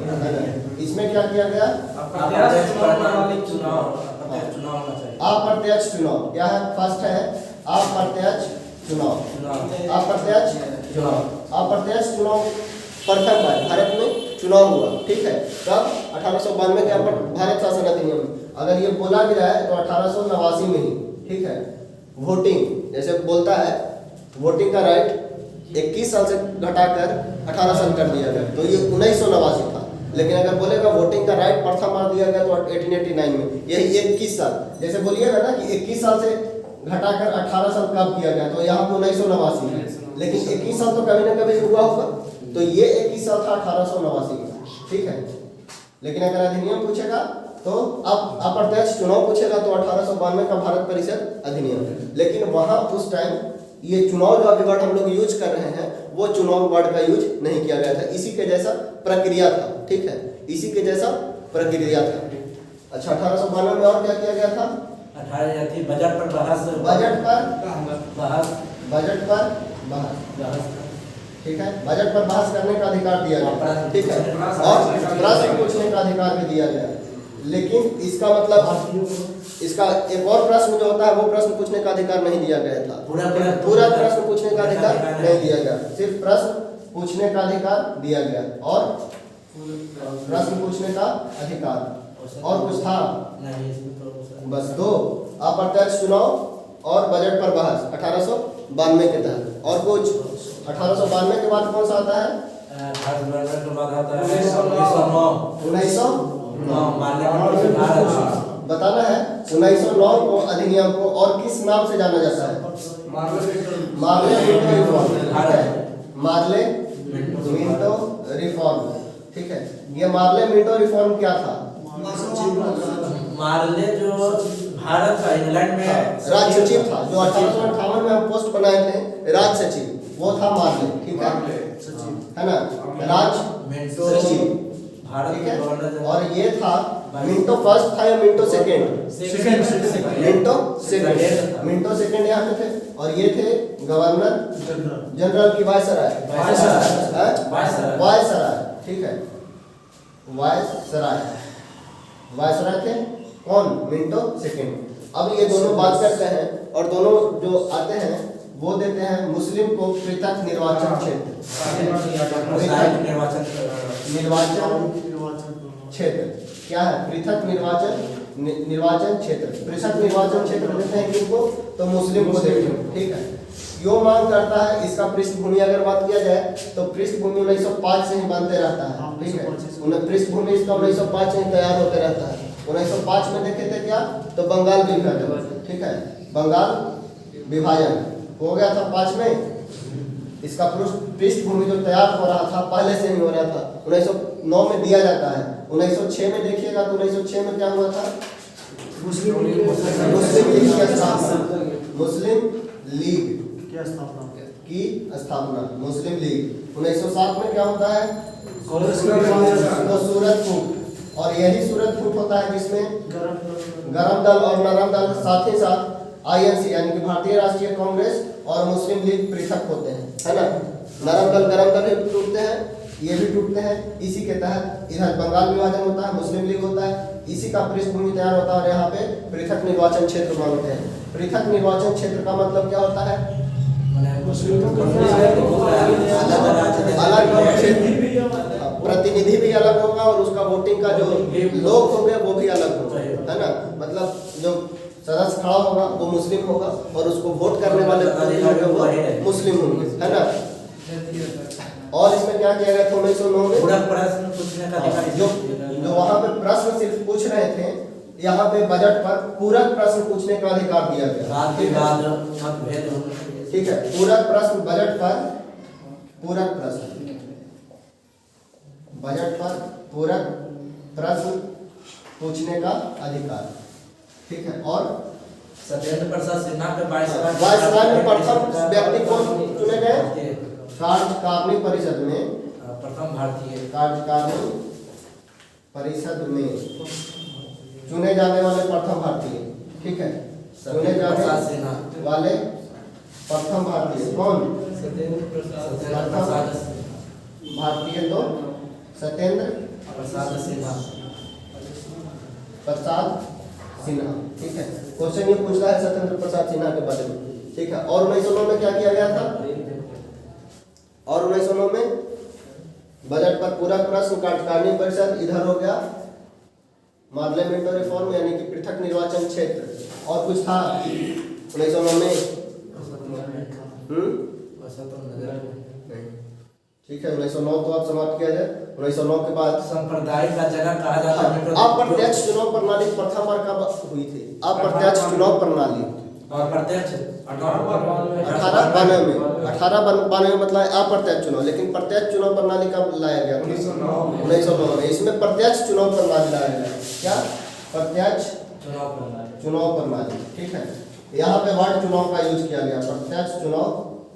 इसमें क्या किया गया? अप्रत्यक्ष चुनाव। क्या है? फर्स्ट है अप्रत्यक्ष चुनाव। अप्रत्यक्ष चुनाव। अप्रत्यक्ष चुनाव प्रथम बार भारत में चुनाव हुआ, ठीक है, कब? 1892 के भारत शासन अधिनियम। अगर ये बोला भी रहा है तो 1889 में ही, ठीक है। वोटिंग जैसे बोलता है, वोटिंग का राइट 21 साल से घटाकर 18 साल कर दिया गया, तो ये 1989 था। लेकिन अगर बोलेगा वोटिंग का राइट प्रथम बार दिया गया तो 1889 में, यही 21 साल। जैसे बोलिएगा ना कि 21 साल से घटाकर 18 साल कब किया गया, तो यहाँ 1989 है। लेकिन 21 साल तो कभी ना कभी हुआ होगा, तो ये 21 साल था 1889 में, ठीक है। लेकिन अगर अधिनियम पूछेगा तो अब अप्रत्यक्ष चुनाव पूछेगा तो 1892 का भारत परिषद अधिनियम। लेकिन वहाँ उस टाइम ये चुनाव जो अभी वर्ड हम लोग यूज कर रहे हैं वो चुनाव वर्ड का यूज नहीं किया गया था। इसी के जैसा प्रक्रिया था, ठीक है, इसी के जैसा प्रक्रिया था। अच्छा, 1892 में और क्या किया गया था? 18 थी बजट पर बहस। बजट पर बहस, ठीक है, बजट पर बहस करने का अधिकार दिया गया, ठीक है, और प्रश्न पूछने का अधिकार भी दिया गया। लेकिन इसका मतलब इसका एक और प्रश्न जो होता है वो प्रश्न पूछने का अधिकार नहीं दिया गया था। पूरा प्रश्न पूछने का अधिकार नहीं दिया गया, सिर्फ प्रश्न पूछने का अधिकार दिया गया और प्रश्न पूछने का अधिकार। और कुछ था? बस दो, अप्रत्यक्ष चुनाव और बजट पर बहस 1892 के तहत। और कुछ? 1892 के बाद कौन सा आता है? 1909 बताना है। 1909 को अधिनियम को और किस नाम से जाना जाता है? Morley Minto reform. Morley Minto reform, ठीक है। ये मार्ले मिंटो रिफॉर्म क्या था? मार्ले जो भारत का इंग्लैंड में राज सचिव था, जो 1858 में हम पोस्ट बनाए थे राज सचिव, वो था मार्ले, ठीक है ना, राज सचिव, भारत ठीक है। के और ये था मिंटो फर्स्ट था या Minto second? Minto second. Minto second यहाँ पे थे और ये थे गवर्नर जनरल की वायसराय, ठीक है, वायसराय थे कौन? Minto second. अब ये दोनों बात करते हैं और दोनों जो आते हैं वो देते हैं मुस्लिम को पृथक निर्वाचन क्षेत्र। निर्वाचन क्षेत्र क्या है? पृथक निर्वाचन क्षेत्र। पृथक निर्वाचन क्षेत्र देते हैं किनको? तो मुस्लिम को देते हैं, ठीक है। क्यों मांग करता है? इसका पृष्ठभूमि अगर बात किया जाए तो पृष्ठभूमि 1905 से ही बनते रहता है, ठीक है। पृष्ठभूमि इसका 1905 से ही तैयार होते रहता है। 1905 में देखे थे क्या? तो बंगाल विभाजन, ठीक है, बंगाल विभाजन। हो गया था 5 में। इसका पृष्ठभूमि जो तैयार हो रहा था पहले से ही हो रहा था, 1909 में दिया जाता है। 1906 में देखिएगा तो 1906 में क्या हुआ था? मुस्लिम मुस्लिम लीग की स्थापना, मुस्लिम लीग क्या स्थापना की स्थापना, मुस्लिम लीग। 1907 में क्या होता है? तो सूरत फूट, और यही सूरत फूट होता है जिसमें गरम दल और नरम दल साथ ही साथ आईएनसी यानी कि भारतीय राष्ट्रीय कांग्रेस और मुस्लिम लीग पृथक होते हैं, है ना। नरम दल गरम दल भी टूटते हैं, ये भी टूटते हैं। इसी के तहत इधर बंगाल विभाजन होता है, मुस्लिम लीग होता है, इसी का पृष्ठभूमि तैयार होता है और यहाँ पे पृथक निर्वाचन क्षेत्र मांगते हैं। पृथक निर्वाचन क्षेत्र का मतलब क्या होता है? अलग क्षेत्र, प्रतिनिधि भी अलग होगा और उसका वोटिंग का जो लोग होंगे वो भी अलग होगा, है ना। मतलब जो सदस्य खड़ा होगा वो मुस्लिम होगा और उसको वोट करने वाले वो मुस्लिम होंगे, है ना। और इसमें क्या किया गया था 1909 में? जो वहाँ पे प्रश्न सिर्फ पूछ रहे थे, यहाँ पे बजट पर पूरक प्रश्न पूछने का अधिकार दिया गया। ठीक है, पूरक प्रश्न बजट पर, पूरक प्रश्न बजट पर पूरक प्रश्न पूछने का अधिकार। ठीक है, और सत्येंद्र प्रसाद सिन्हा के वायसराय में प्रथम व्यक्ति कौन चुने गए? कार्यकारिणी परिषद में, प्रथम भारतीय कार्यकारिणी परिषद में चुने जाने वाले प्रथम भारतीय। ठीक है, चुने जाने वाले प्रथम भारतीय कौन? भारतीय तो सत्येंद्र प्रसाद सिन्हा। प्रसाद सिन्हा। ठीक है, क्वेश्चन ये पूछता है सत्येंद्र प्रसाद सिन्हा के बारे में। ठीक है, और 1909 में क्या किया गया था? और 1909 में बजट पर पूरक प्रश्न, कार्यकारिणी परिषद, इधर हो गया पार्लियामेंट रिफॉर्म यानी कि पृथक निर्वाचन क्षेत्र। और कुछ था 1909 में? ठीक है, 1909 तो आप समाप्त किया जाए। 1909 के बाद सांप्रदायिक का जनक कहा जाता है। अप्रत्यक्ष चुनाव प्रणाली प्रथम बार कब हुई थी? अप्रत्यक्ष चुनाव प्रणाली और प्रत्यक्ष 1892 में। 1892 मतलब अप्रत्यक्ष चुनाव, लेकिन प्रत्यक्ष चुनाव प्रणाली कब लाया गया? 1909 में। इसमें प्रत्यक्ष चुनाव प्रणाली लाया गया। क्या? प्रत्यक्ष चुनाव प्रणाली। ठीक है, यहाँ पे वर्ड चुनाव का यूज किया गया, प्रत्यक्ष चुनाव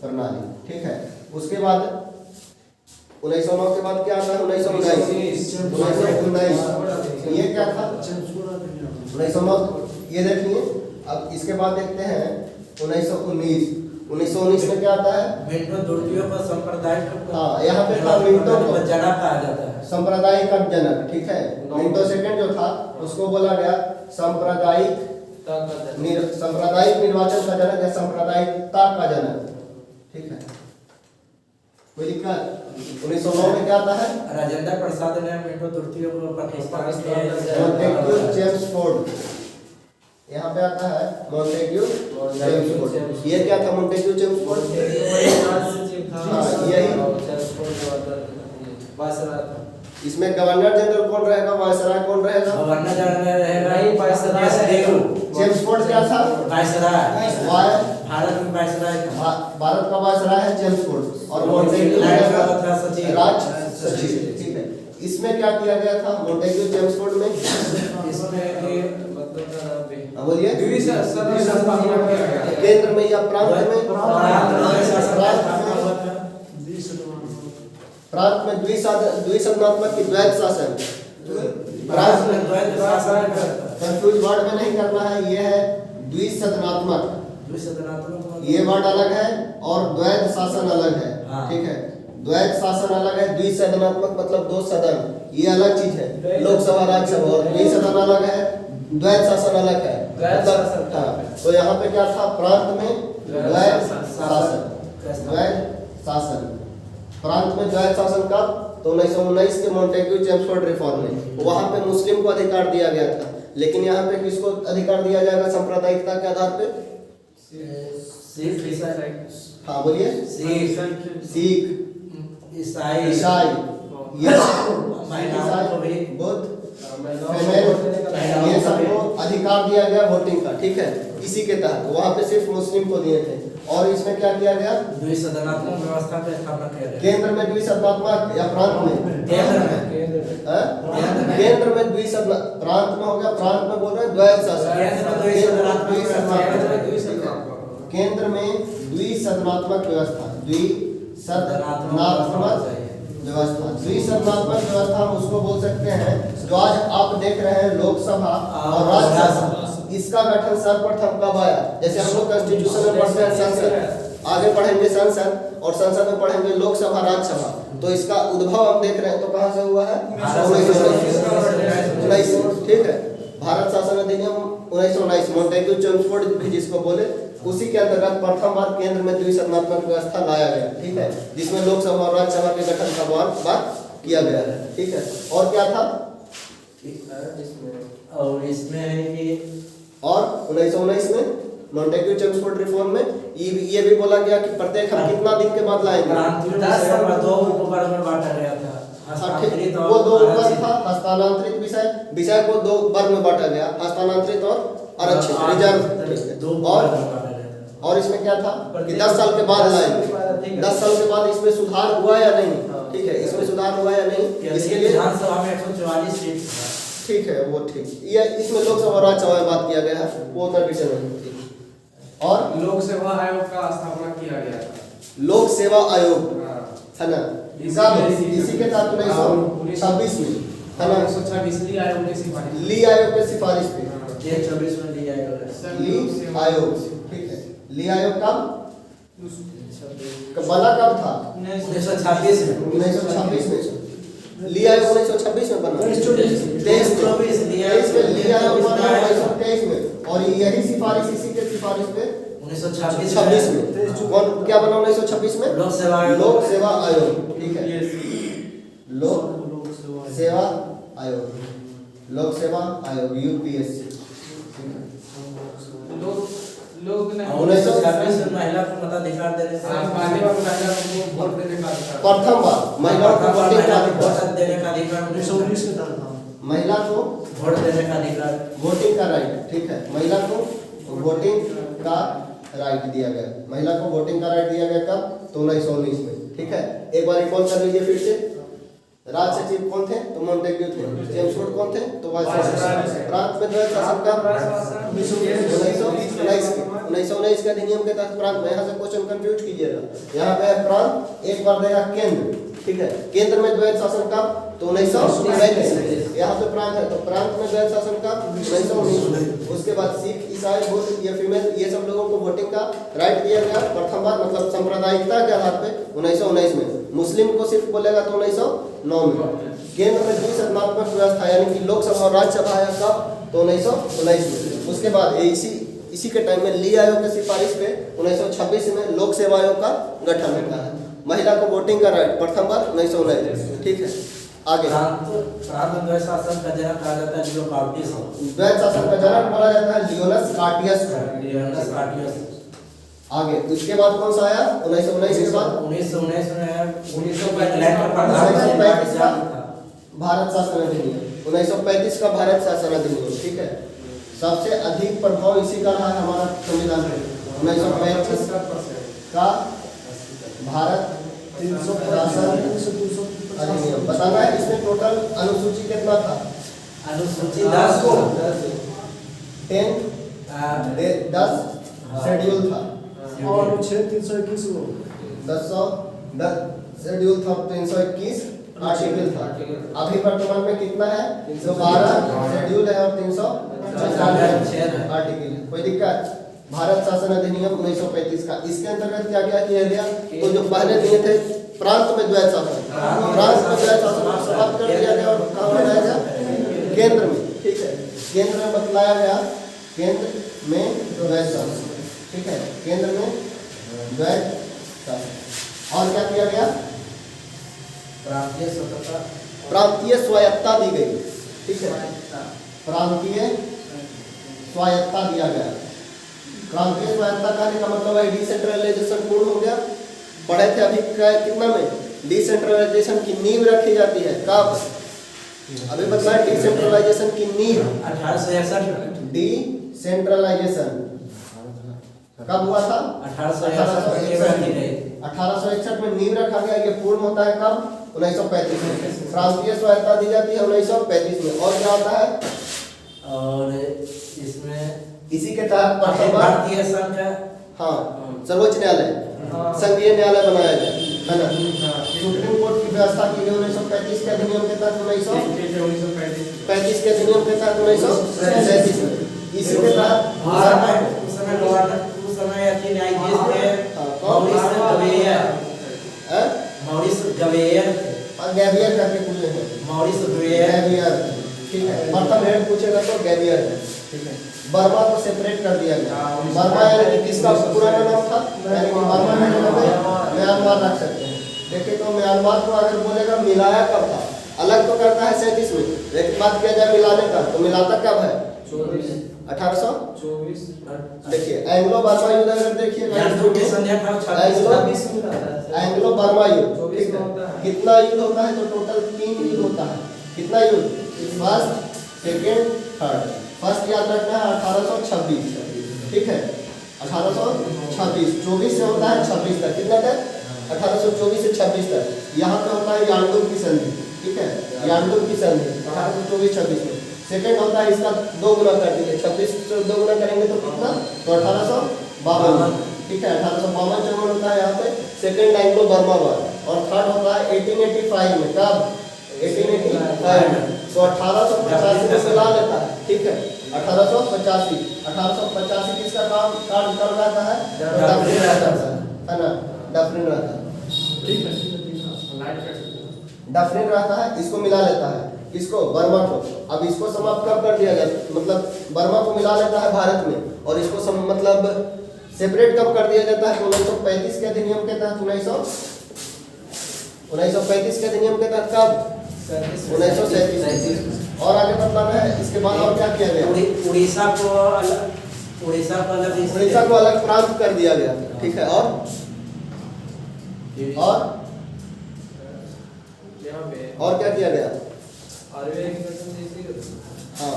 प्रणाली। ठीक है, उसके बाद 1909 के बाद क्या आता है? 1919। ये क्या था? 1909 ये देखिए। अब इसके बाद देखते हैं 1919। 1919 में क्या आता है? मिंटो दुर्तियों को सांप्रदायिक, हाँ, यहाँ पे था मिंटो को जनक कहा जाता है, सांप्रदायिक का जनक। ठीक है, मिंटो सेकंड जो था उसको बोला गया सांप्रदायिक निर्वाचन का जनक या सांप्रदायिकता का जनक। ठीक है, कोई दिक्कत? 1909 में क्या आता है? राजेंद्र प्रसाद ने मिंटो दुर्तियों को पाकिस्तान मॉन्टेग्यू चेम्सफोर्ड। यहाँ पे आता है मॉन्टेग्यू चेम्सफोर्ड। ये क्या था मॉन्टेग्यू चेम्सफोर्ड? इसमें गवर्नर जनरल कौन रहेगा? वायसराय कौन रहेगा? गवर्नर जनरल रहेगा। चेम्सफोर्ड क्या था? वायसराय। भारत में वायसराय, भारत का वायसराय है चेम्सफोर्ड और मॉन्टेग्यू राज सचिव। ठीक है, इसमें क्या किया गया था मॉन्टेग्यू चेम्सफोर्ड में? बोलिए। केंद्र में या प्रांत में? प्रांत में द्विसदनात्मक की द्वैत शासन। प्रांत में कंफ्यूज वर्ड में नहीं करना है, ये है द्विसदनात्मक। ये वर्ड अलग है और द्वैत शासन अलग है। ठीक है, द्वैत शासन अलग है, द्विसदनात्मक मतलब दो सदन, ये अलग चीज है। लोकसभा राज्यसभा और द्विसदन अलग है, द्वैत शासन अलग है। तो यहाँ पे क्या था? प्रांत में द्वैत शासन। द्वैत शासन प्रांत में द्वैत शासन कब? तो 1919 के मॉन्टेग्यू चेम्सफोर्ड रिफॉर्म में। वहां पे मुस्लिम को अधिकार दिया गया था, लेकिन यहाँ पे किसको अधिकार दिया जाएगा सांप्रदायिकता के आधार पे? हाँ बोलिए। सिख, ईसाई, ये बुद्ध, ये सबको अधिकार दिया गया वोटिंग का, ठीक है। इसी के तहत वहाँ पे सिर्फ मुस्लिम को दिए थे। और इसमें क्या किया गया, द्विसदनात्मक व्यवस्था की स्थापना किया गया। केंद्र में द्विसदनात्मक या प्रांत में, केंद्र में केंद्र में द्विसदना, प्रांत में हो गया, प्रांत में बोल रहे हैं द्वैत शासन, केंद्र में द्विसदनात्मक व्यवस्था, द्विसदनात्मक व्यवस्था, द्विसदनात्मक व्यवस्था हम उसको बोल सकते हैं जो आज आप देख रहे हैं लोकसभा और राज्यसभा, इसका गठन सर्वप्रथम कब आया। जैसे हम लोग कॉन्स्टिट्यूशन में पढ़ते हैं संसद, आगे पढ़ेंगे संसद, और संसद में पढ़ेंगे लोकसभा राज्यसभा, तो इसका उद्भव हम देख रहे हैं तो कहाँ से हुआ है, 1919, ठीक है। भारत शासन अधिनियम 1919 मोंटेग्यू चेम्सफोर्ड भी जिसको बोले, उसी के अंतर्गत प्रथम बार केंद्र में द्विसदनात्मक व्यवस्था लाया गया, ठीक है, जिसमें लोकसभा और राज्यसभा के गठन का बात किया गया है, ठीक है। और क्या था और इसमें है कि और 1919 में मोंटेग्यू चेम्सफोर्ड रिफॉर्म में ये भी बोला गया कि प्रत्येक हम कितना दिन के बाद लाएंगे, 2 उपवर्ग में बांटा गया था। हस्तांतरित वो 2 वर्ग था, हस्तांतरित विषय को 2 वर्ग में बांटा गया, हस्तांतरित और आरक्षित रिजर्व। और इसमें क्या था कि 10 साल के बाद लाएंगे, 10 साल के बाद इसमें सुधार हुआ या नहीं, ठीक है, इसमें सुधार हुआ या नहीं, इसके लिए विधानसभा में 144 सीट, ठीक है, वो ठीक, ये इसमें लोकसभा और राज्यसभा में बात किया गया है, वो उतना डिटेल नहीं। और लोक सेवा आयोग का स्थापना किया गया था, लोक सेवा आयोग है ना, इसी के तहत 1926 में है ना, 1926 ली आयोग की सिफारिश, ली आयोग के सिफारिश पे, 24 में ली आयोग, ली आयोग, ठीक है। ली आयोग कब बना, कब था, 1926 में, 1926 में ली आयोग 1926 में बना, 23 ली आयोग बना 1923 में, और यही सिफारिश, इसी के सिफारिश पे 1926 में कौन क्या बना 1926 में, लोक सेवा आयोग, ठीक है, लोक सेवा आयोग, लोक सेवा आयोग यूपीएससी। लोग 1926 में महिला को मताधिकार देने से वोट देने का अधिकार, प्रथम बार महिलाओं को वोटिंग का अधिकार देने का अधिकार 1919 में था, महिला को वोट देने का अधिकार, वोटिंग का राइट, ठीक है, महिला को वोटिंग का राइट दिया गया, महिला को वोटिंग का राइट दिया गया कब, तो 1919 में, ठीक है। एक बार रिकॉल कर लीजिए फिर से, राज सचिव कौन थे, तो मोंटेग्यू थे, चेम्सफोर्ड कौन थे, तो प्रांत में द्वैत शासन का 1919 के अधिनियम के तहत प्रांत में, यहाँ से क्वेश्चन कंफ्यूज कीजिएगा, यहाँ पे प्रांत, एक बार देगा केंद्र, ठीक है, केंद्र में द्वैत शासन का तो 1935, यहाँ पे प्रांत है तो प्रांत में द्वैत शासन का 1919, उसके बाद सिख, ईसाई, बुद्ध, ये फीमेल, ये सब लोगों को वोटिंग का राइट दिया गया प्रथम बार, मतलब सांप्रदायिकता के आधार पे 1919 में, मुस्लिम को सिर्फ बोलेगा तो 1909 में। केंद्र में द्विसदनात्मक व्यवस्था यानी कि लोकसभा और राज्यसभा आया कब, तो 1919 में। उसके बाद इसी के टाइम में ली आयोग की सिफारिश पे 1926 में लोक सेवा आयोग का गठन होता है, महिला को वोटिंग का राइट प्रथम बार 1919, ठीक है। आगे प्रांत द्वैत शासन का जनक कहा जाता है लियो कार्टियस, द्वैत शासन का जनक बोला जाता है लियोनस कार्टियस। लियोनस कार्टियस। आगे उसके बाद कौन सा आया 1919 के बाद 1919 में 1935 का भारत शासन अधिनियम, 1935 का भारत शासन अधिनियम, ठीक है। सबसे अधिक प्रभाव इसी का रहा है हमारा संविधान पे, 1935 का भारत शासन अधिनियम। बताना है इसमें टोटल अनुसूची कितना था, अनुसूची 10 को 10 शेड्यूल था और 321 10 शेड्यूल था, 321 आर्टिकल था। अभी वर्तमान में कितना है, 12 शेड्यूल है और 396 आर्टिकल। कोई दिक्कत? भारत शासन अधिनियम 1935 का, इसके अंतर्गत क्या क्या किया गया, तो जो पहले दिए थे प्रांत में द्वैत शासन, प्रांत में द्वैत शासन को समाप्त कर दिया गया और कहाँ बनाया गया, केंद्र में, ठीक है। केंद्र में बतलाया गया, केंद्र में द्वैत शासन, ठीक है, केंद्र में द्वैत शासन। और क्या किया गया, प्रांतीय स्वतंत्रता, प्रांतीय स्वायत्ता दी गई, ठीक है, प्रांतीय स्वायत्ता दिया गया। प्रांतीय स्वायत्ता कहने का मतलब है डिसेंट्रलाइजेशन पूर्ण हो गया। पढ़े थे अभी कितना में, डिसेंट्रलाइजेशन की नींव रखी जाती है कब, अभी बतलाया डिसेंट्रलाइजेशन की नींव। 1861 डिसेंट्रलाइजेशन कब हुआ था? 1861 में नींव रखा गया। ये पूर्ण होता है कब? 1935 में। प्रांतीय स्वायत्तता दी जाती है 1935 में। और क्या होता है? और इसमें इसी के तहत प्रथम बार भारतीय संघ का हाँ सर्वोच्च न्यायालय संघीय न्यायालय बनाया गया है ना। सुप्रीम कोर्ट की व्यवस्था की गई 1935 के अधिनियम के तहत 1935 के अधिनियम के तहत 1937 में। इसी के तहत उस समय अच्छी न्यायाधीश थे मॉरिस गवेयर गैवियर करके पूछे हैं। मॉरिस गवेयर गैवियर ठीक है। प्रथम हेड पूछेगा तो गैवियर है ठीक है। बर्मा को सेपरेट कर दिया गया। बर्मा यानी कि किसका पुराना नाम था? यानी कि बर्मा है म्यांमार रख सकते हैं। देखिए तो म्यांमार को अगर बोलेगा मिलाया कब था? अलग तो करता है 37 में, लेकिन बात किया जाए मिलाने का तो मिलाता कब है? 1824। देखिए एंग्लो बर्मा युद्ध अगर देखिएगा एंग्लो बर्मा युद्ध कितना युद्ध होता है? तो टोटल 3 युद्ध होता है। कितना युद्ध? First, second, third. फर्स्ट याद रखना है 1826 ठीक है। 1826 24 से होता है 26 तक। कितना तक? 1824 से 26 तक। यहाँ पे होता है यांडुन की संधि ठीक है। यांडुन की संधि 1824-26 में। सेकेंड होता है इसका 2 गुना कर दीजिए। 26 से 2 गुना करेंगे तो कितना? तो 1852 ठीक है। 1852 जब होता है यहाँ पे सेकेंड एंग्लो बर्मा वार। और थर्ड होता है 1885 में। कब? 1885 में। तो 1885 में मिला लेता है ठीक है। 1885 किसका काम कार्य कर रहा है? डफरिन रहता है ना। डफरिन रहता है ठीक है। डफरिन रहता है। इसको मिला लेता है किसको? बर्मा को। अब इसको समाप्त कब कर दिया गया? मतलब बर्मा को मिला लेता है भारत में और इसको मतलब सेपरेट कब कर दिया जाता है? 1935 के अधिनियम के तहत 1935 के अधिनियम के तहत कब? 1937। और आगे बताना है इसके बाद और क्या किया गया? उड़ीसा को अलग प्रांत कर दिया गया ठीक है। और क्या किया गया? हाँ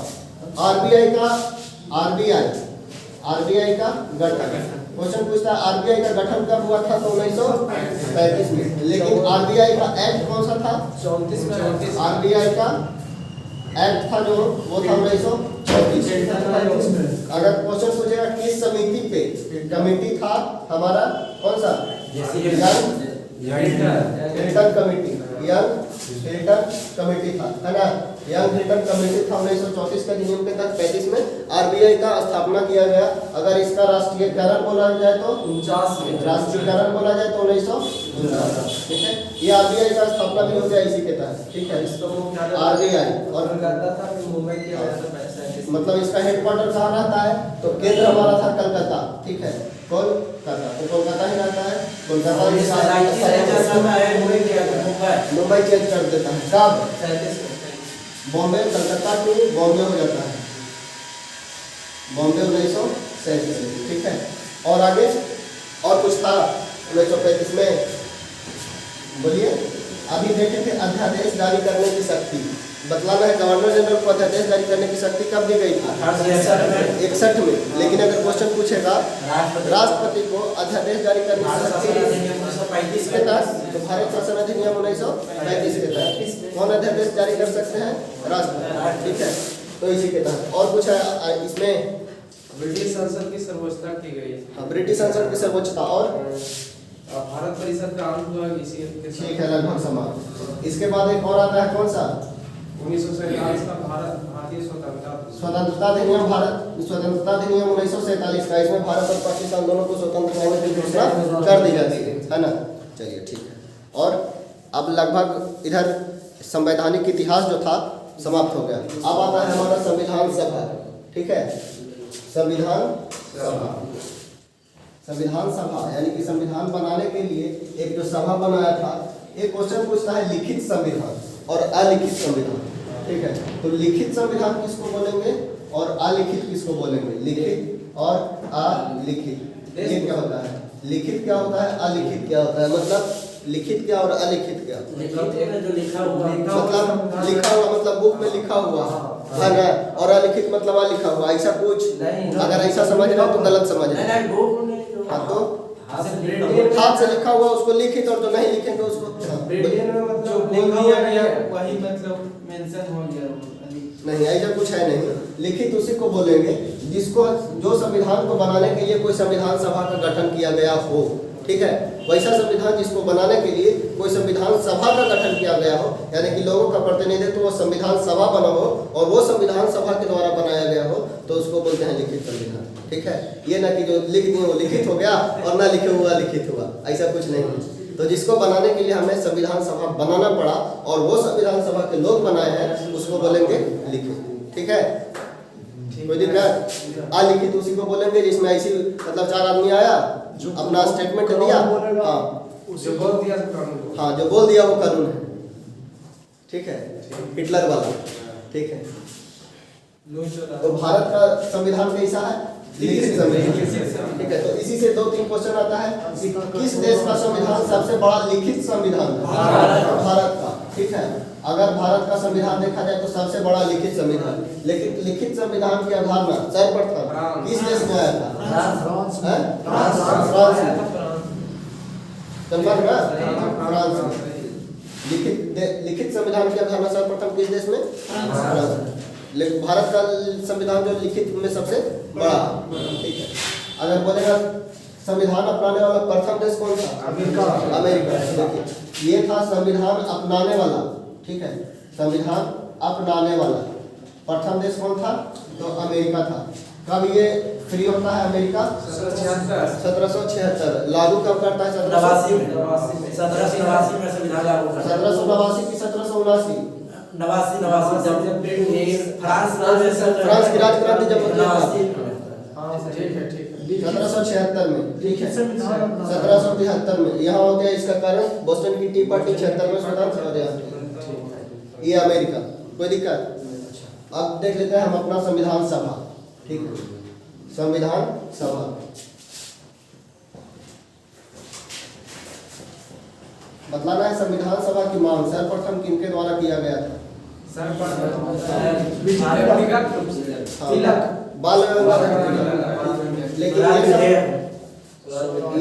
आरबीआई का गठन। क्वेश्चन पूछता है आरबीआई का गठन कब हुआ था? तो 1935 में। लेकिन आरबीआई का एक्ट कौन सा था? 34 में। आरबीआई का एक्ट था जो वो था 1934 में। अगर क्वेश्चन पूछेगा किस समिति पे कमेटी था हमारा? कौन सा? Hilton committee. Young Hilton committee था है ना। यंग हिल्टन कमेटी था 1934 के अधिनियम के तहत 35 में आरबीआई का स्थापना किया गया। अगर इसका राष्ट्रीयकरण बोला जाए तो 49 में। राष्ट्रीयकरण बोला जाए तो 1949 ठीक है। ये आरबीआई का स्थापना भी हो गया इसी के तहत ठीक है। आरबीआई और मुंबई की मतलब इसका हेडक्वार्टर कहाँ रहता है? तो केंद्र हमारा था कलकत्ता ठीक है। कोलकाता तो कोलकाता ही रहता है। कोलकाता मुंबई चेंज कर देता है कब? बॉम्बे कलकत्ता टू बॉम्बे हो जाता है। बॉम्बे 1937 ठीक है। और आगे और कुछ था 1935 में बोलिए। अभी देखे थे अध्यादेश जारी करने की शक्ति बतलाना है। गवर्नर जनरल को अध्यादेश जारी करने की शक्ति कब दी गई थी? 61 में। लेकिन अगर क्वेश्चन पूछेगा राष्ट्रपति को अध्यादेश जारी करने की शक्ति किसके तहत? तो भारत शासन अधिनियम 1935 के तहत कौन अध्यादेश जारी कर सकते हैं? राष्ट्रपति ठीक है। तो इसी के तहत और कुछ है इसमें? ब्रिटिश संसद की सर्वोच्चता की गई। हाँ ब्रिटिश संसद की सर्वोच्चता। और भारत परिषद का अंत हुआ इसी के ठीक है लगभग समान। इसके बाद एक और आता है कौन सा? 1947 का भारतीय स्वतंत्रता अधिनियम। भारत स्वतंत्रता अधिनियम 1947 का। इसमें भारत और पाकिस्तान दोनों को स्वतंत्र होने की घोषणा कर दी जाती है ना। चलिए ठीक है। और अब लगभग इधर संवैधानिक इतिहास जो था समाप्त हो गया। अब आता है हमारा संविधान सभा ठीक है। संविधान सभा यानी कि संविधान बनाने के लिए एक जो सभा बनाया था। एक क्वेश्चन पूछता है लिखित संविधान और अलिखित संविधान ठीक है। तो लिखित संविधान किसको बोलेंगे और अलिखित किसको बोलेंगे? लिखित और अलिखित। ये क्या होता है? लिखित क्या होता है? अलिखित क्या होता है? मतलब लिखित क्या और अलिखित क्या? लिखित में जो लिखा हुआ मतलब लिखा हुआ मतलब बुक में लिखा हुआ है ना, और अलिखित मतलब अलिखा हुआ, ऐसा कुछ नहीं। अगर ऐसा समझ रहे हो तो गलत समझ रहे नहीं बुक नहीं जो हाँ तो हाथ हाथ से लिखा हुआ उसको लिखित, और जो नहीं लिखेंगे उसको ब्रिटेन में मतलब जो बोल दिया गया वही मतलब मेंशन हो गया नहीं, ऐसा कुछ है नहीं। लिखित उसी को बोलेंगे जिसको जो संविधान को बनाने के लिए कोई संविधान सभा का गठन किया गया हो, ठीक है। वैसा संविधान जिसको बनाने के लिए कोई संविधान सभा का गठन किया गया हो, यानी कि लोगों का प्रतिनिधित्व वो संविधान सभा बना हो और वो संविधान सभा के द्वारा बनाया गया हो, तो उसको बोलते हैं लिखित संविधान, ठीक है। ये ना कि जो लिख दिए वो लिखित हो गया और ना लिखे हुआ लिखित हुआ, ऐसा कुछ नहीं है। तो जिसको बनाने के लिए हमें संविधान सभा बनाना पड़ा और वो संविधान सभा के लोग बनाए हैं, उसको बोलेंगे लिखित, ठीक है। कोई दिक्कत? अलिखित उसी को बोलेंगे जिसमें ऐसी मतलब 4 आदमी आया अपना स्टेटमेंट दिया, हाँ जो बोल दिया तो कानून हाँ जो बोल दिया वो कानून है, ठीक है। हिटलर वाला, ठीक है। तो भारत का संविधान कैसा है? लिखित संविधान, ठीक है। तो इसी से 2-3 क्वेश्चन आता है, किस देश का संविधान सबसे बड़ा लिखित संविधान है? भारत का, ठीक है। अगर भारत का संविधान देखा जाए तो सबसे बड़ा लिखित संविधान, लेकिन लिखित संविधान की अवधारणा सर्वप्रथम किस देश में आया था? फ्रांस हैं? में फ्रांस में। कंफर्म है? फ्रांस में। लिखित संविधान की अवधारणा सर्वप्रथम किस देश में? फ्रांस में। लेकिन भारत का संविधान जो लिखित में सबसे बड़ा, ठीक है। अगर बोलेगा संविधान अपनाने वाला प्रथम देश कौन था? अमेरिका। देखिए ये था संविधान अपनाने वाला, ठीक है। संविधान अपनाने वाला प्रथम देश कौन था? तो अमेरिका था। कब ये फ्री होता है अमेरिका? 1776। लागू कब करता है? 1789 में 1789 में संविधान लागू करता है। 1789 की 1779? 89 जब फ्रांस की राजक्रांति जब होती है, ठीक है 1776 में, ठीक है। संविधान अपना 1773 में यहाँ होते हैं। इसका कारण बोस्टन की टी पार्टी 76 में स्वतंत्र हो गया। ये अमेरिका। कोई दिक्कत? अब देख लेते हैं हम अपना संविधान सभा, ठीक है। संविधान सभा बतलाना है। संविधान सभा की मांग सर्वप्रथम किनके द्वारा किया गया था? तिलक। बाल गंगाधर तिलक। लेकिन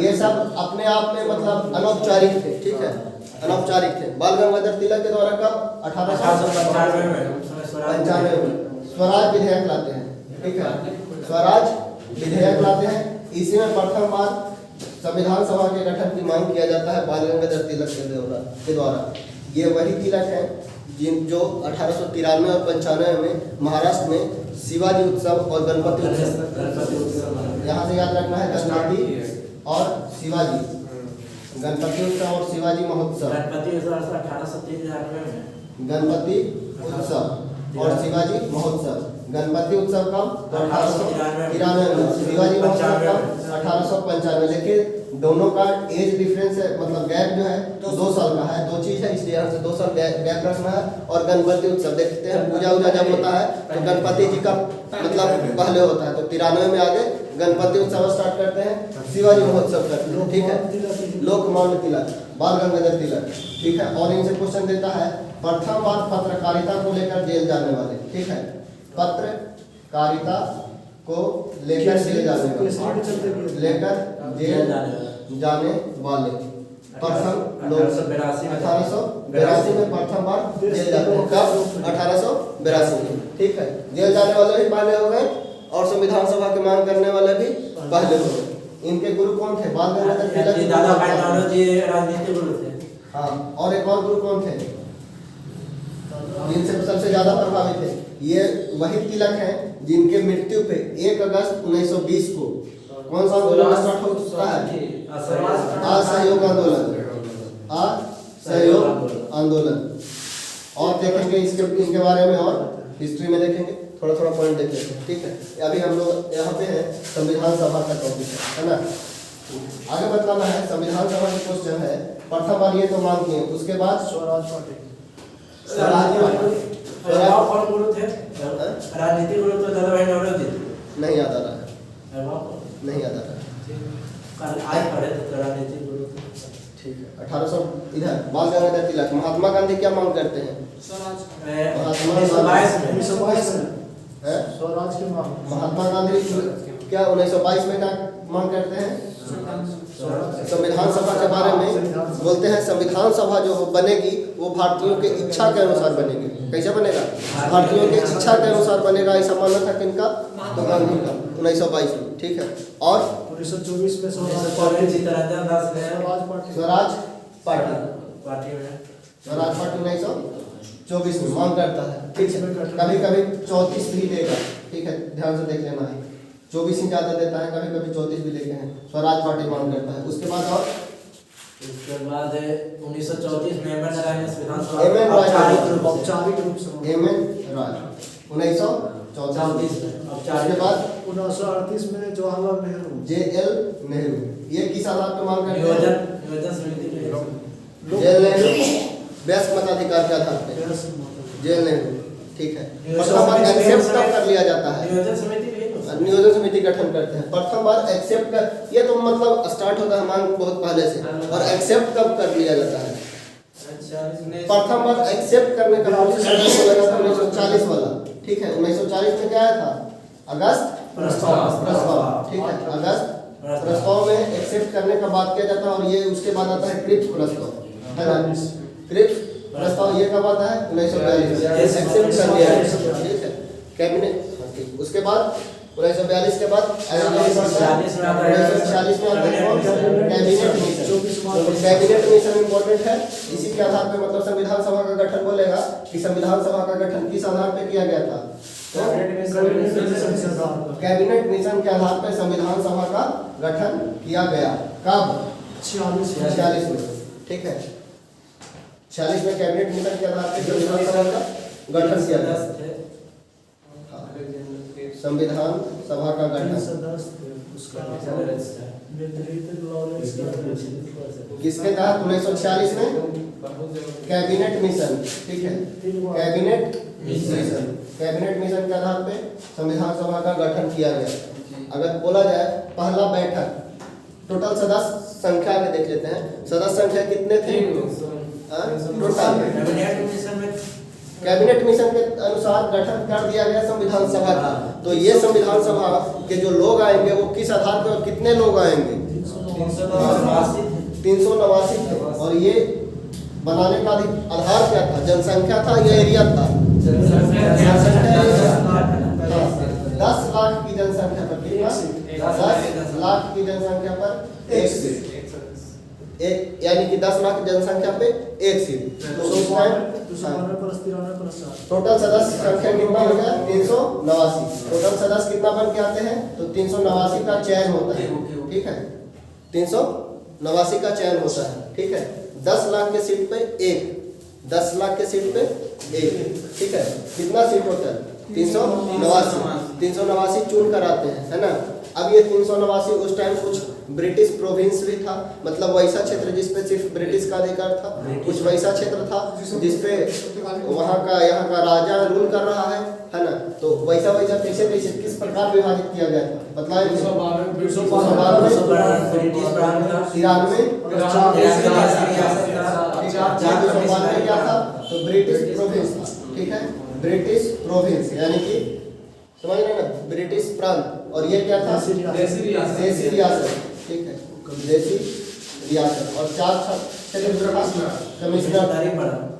ये सब अपने आप में मतलब अनौपचारिक थे, ठीक है, अनौपचारिक थे। बाल गंगाधर तिलक के द्वारा कब? 1895 में स्वराज विधेयक लाते हैं, ठीक है। स्वराज विधेयक लाते हैं। इसी में प्रथम बार संविधान सभा के गठन की मांग किया जाता है बाल गंगाधर तिलक के द्वारा। ये वही तिलक है जो 1893 और 95 में महाराष्ट्र में शिवाजी उत्सव और गणपति उत्सव, यहाँ से याद रखना है गणपति और शिवाजी, गणपति उत्सव और शिवाजी महोत्सव। गणपति उत्सव 1893 में, गणपति उत्सव और शिवाजी महोत्सव। गणपति उत्सव कब? 1893 में। शिवाजी महोत्सव कब? 1895। देखिए दोनों का एज डिफरेंस है, मतलब गैप जो है 2 साल का है। 2 चीज है, इसलिए यहाँ से 2 साल गैप रखना है। और गणपति उत्सव देखते हैं, पूजा उजा जब होता है तो गणपति जी का मतलब पहले होता है, तो 93 में आगे गणपति उत्सव स्टार्ट करते हैं, शिवाजी महोत्सव करते हैं, ठीक है। लोकमान्य तिलक, बाल गंगाधर तिलक, ठीक है। और इनसे क्वेश्चन देता है प्रथम बार पत्रकारिता को लेकर जेल जाने वाले, ठीक है। पत्रकारिता को लेकर जेल जाने वाले, लेकर जेल जाने वाले प्रथम लोग 1882 में प्रथम बार जेल जाते हैं। कब? 1882 में, ठीक है। जेल जाने वाले भी पहले हो गए और संविधान सभा की मांग करने वाले भी पहले हो गए। इनके गुरु कौन थे? बाल गंगाधर तिलक राजनीति गुरु थे। हाँ, और एक और गुरु कौन थे जिनसे सबसे ज्यादा प्रभावित थे? ये वही तिलक हैं जिनके मृत्यु पे 1 अगस्त 1920 को कौन सा आंदोलन स्टार्ट होता है? असहयोग आंदोलन। असहयोग आंदोलन। और देखेंगे इनके बारे में और हिस्ट्री में देखेंगे, थोड़ा पॉइंट देख लेते हैं, ठीक है। अभी हम लोग यहाँ पे हैं, संविधान सभा का टॉपिक है ना। आगे बताना है संविधान सभा की क्वेश्चन है। प्रथम बार ये तो मांग किए, उसके बाद स्वराज पार्टी कौन गुरु थे? राजनीति गुरु तो दादा भाई नौरोजी थे। नहीं याद आ रहा है, नहीं याद आ रहा है। कल आज पढ़े तो राजनीति गुरु थे। ठीक है 1800 इधर बाल गंगाधर तिलक। महात्मा गांधी क्या मांग करते हैं? महात्मा 1922 में हैं? स्वराज के मांग। महात्मा गांधी क्या 1922 में क्या मांग करते हैं? संविधान सभा के बारे में बोलते हैं संविधान सभा जो बनेगी वो भारतीयों के इच्छा के अनुसार बनेगी। कैसे बनेगा? भारतीयों के इच्छा के अनुसार बनेगा। ऐसा मानना था किनका? तो गांधी का 1922 में। ठीक है। और 1924 में स्वराज चित्तरंजन दास ने स्वराज पार्टी पार्टी में स्वराज पार्टी 1924 में मांग करता है। ठीक है। कभी कभी 34 भी देगा। ठीक है, ध्यान से देख लेना है। 24 ही ज्यादा देता है, कभी कभी 34 भी लेते हैं। स्वराज पार्टी मांग करता है। उसके बाद और उसके बाद 1934 में एम एन राय ने संविधान सभा एम.एन. राय औपचारिक रूप से एम.एन. राय 1934 में उसके बाद 1938 में जवाहरलाल नेहरू। जे.एल. नेहरू। ये किस आधार पर मांग करते हैं? नियोजन समिति के जे.एल. नेहरू वयस्क मताधिकार के आधार पर जे.एल. नेहरू। ठीक है। प्रथम बार एक्सेप्ट कब कर लिया जाता है? नियोजन समिति भी नियोजन समिति गठन करते हैं। प्रथम बार एक्सेप्ट कर, ये तो मतलब स्टार्ट होता है मांग बहुत पहले से। और एक्सेप्ट कब कर लिया जाता है? प्रथम बार एक्सेप्ट करने का प्रोसेस 1940 वाला। ठीक है। 1940 में क्या आया था? अगस्त प्रस्ताव। ठीक है। अगस्त प्रस्ताव में एक्सेप्ट करने का बात किया जाता है। और ये उसके बाद आता है क्रिप्स प्रस्ताव, है ना? क्रिप्स प्रस्ताव ये कब आता है? 1942 एक्सेप्ट कर लिया है। ठीक है। कैबिनेट उसके बाद 1942 के बाद 1946 में आता है cabinet mission. Cabinet mission important है। इसी के आधार पे मतलब संविधान सभा का गठन बोलेगा कि संविधान सभा का गठन किस आधार पे किया गया था? तो कैबिनेट मिशन के आधार पे संविधान सभा का गठन किया गया। कब? 46 में। ठीक है। 46 में कैबिनेट मिशन के आधार पे संविधान सभा का गठन किया गया। संविधान सभा का गठन किसके तहत? 1946 में कैबिनेट मिशन। ठीक है। Cabinet mission. कैबिनेट मिशन के आधार पे संविधान सभा का गठन किया गया। अगर बोला जाए पहला बैठक, टोटल सदस्य संख्या में देख लेते हैं। सदस्य संख्या कितने थे टोटल? कैबिनेट मिशन के अनुसार गठन कर दिया गया संविधान सभा का। तो ये संविधान सभा के जो लोग आएंगे वो किस आधार पर, कितने लोग आएंगे? 389 थे। और ये बनाने का आधार क्या था? जनसंख्या था या एरिया था? 10 लाख की जनसंख्या पर कितना? 10 लाख की जनसंख्या पर एक सीट। एक यानी कि 10 लाख जनसंख्या पे एक सीट। तो उस टाइम टोटल सदस्य संख्या कितना हो गया? 389। टोटल सदस्य कितना बन के आते हैं? तो 389 का चयन होता है। ठीक है। 389 का चयन होता है। ठीक है। 10 लाख के सीट पे एक, 10 लाख के सीट पे एक। ठीक है। कितना सीट होता है? 389 चुन कर आते हैं, है ना? अब ये 389 उस टाइम कुछ ब्रिटिश प्रोविंस भी था, मतलब वैसा क्षेत्र जिसपे सिर्फ ब्रिटिश का अधिकार था। कुछ वैसा क्षेत्र था जिसपे वहाँ का राजा रूल कर रहा है ना? तो वैसा कैसे कैसे किस प्रकार विभाजित किया गया था? बताइए। 292 क्या था? तो ब्रिटिश प्रोविंस था। ठीक है। ब्रिटिश प्रोविंस यानी कि समझ रहे ना, ब्रिटिश प्रांत। और ये क्या था? देसी रियासत। ठीक है। देसी रियासत। और 4 क्षेत्र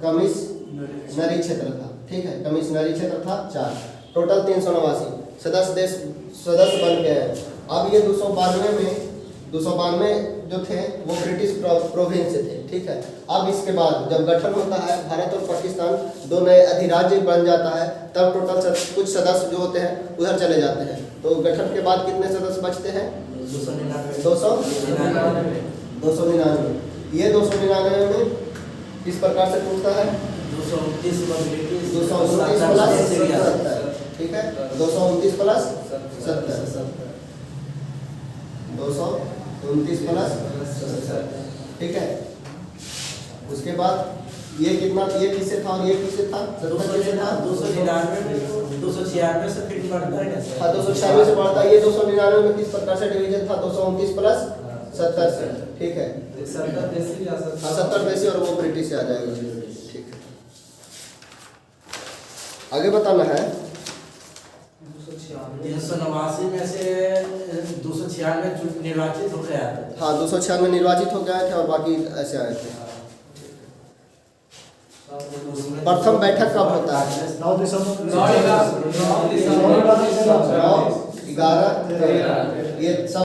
कमिश्नरी क्षेत्र था। ठीक है। कमिश्नरी क्षेत्र था 4। टोटल 389 सदस्य बन गए। अब ये 292 जो थे वो ब्रिटिश प्रोविंस से थे। ठीक है। अब इसके बाद जब गठन होता है भारत और पाकिस्तान 2 नए अधिराज्य बन जाता है, तब टोटल कुछ सदस्य जो होते हैं उधर चले जाते हैं। तो गठन के बाद कितने सदस्य बचते हैं? 299। ये 299 में किस प्रकार से टूटता है? 229 प्लस 70। ठीक है। 229 प्लस 70। 229 प्लस 70। ठीक है। उसके बाद ये कितना? ये किससे था और ये किससे था? 299 में 296 से फिर बढ़ता है। हाँ, 296 से बढ़ता है। ये 299 में किस प्रकार से डिवीजन था? 229 प्लस 70 से। ठीक है। 70 देसी या हाँ 70 देसी और वो ब्रिटिश आ जाएगा। ठीक है, आगे बताना है। 389 में से 296 निर्वाचित हो गया था। हाँ 296 निर्वाचित हो गए थे और बाकी ऐसे आए थे। प्रथम बैठक कब होता है? 9 दिसंबर 9 11 9, 11, 13 ये सब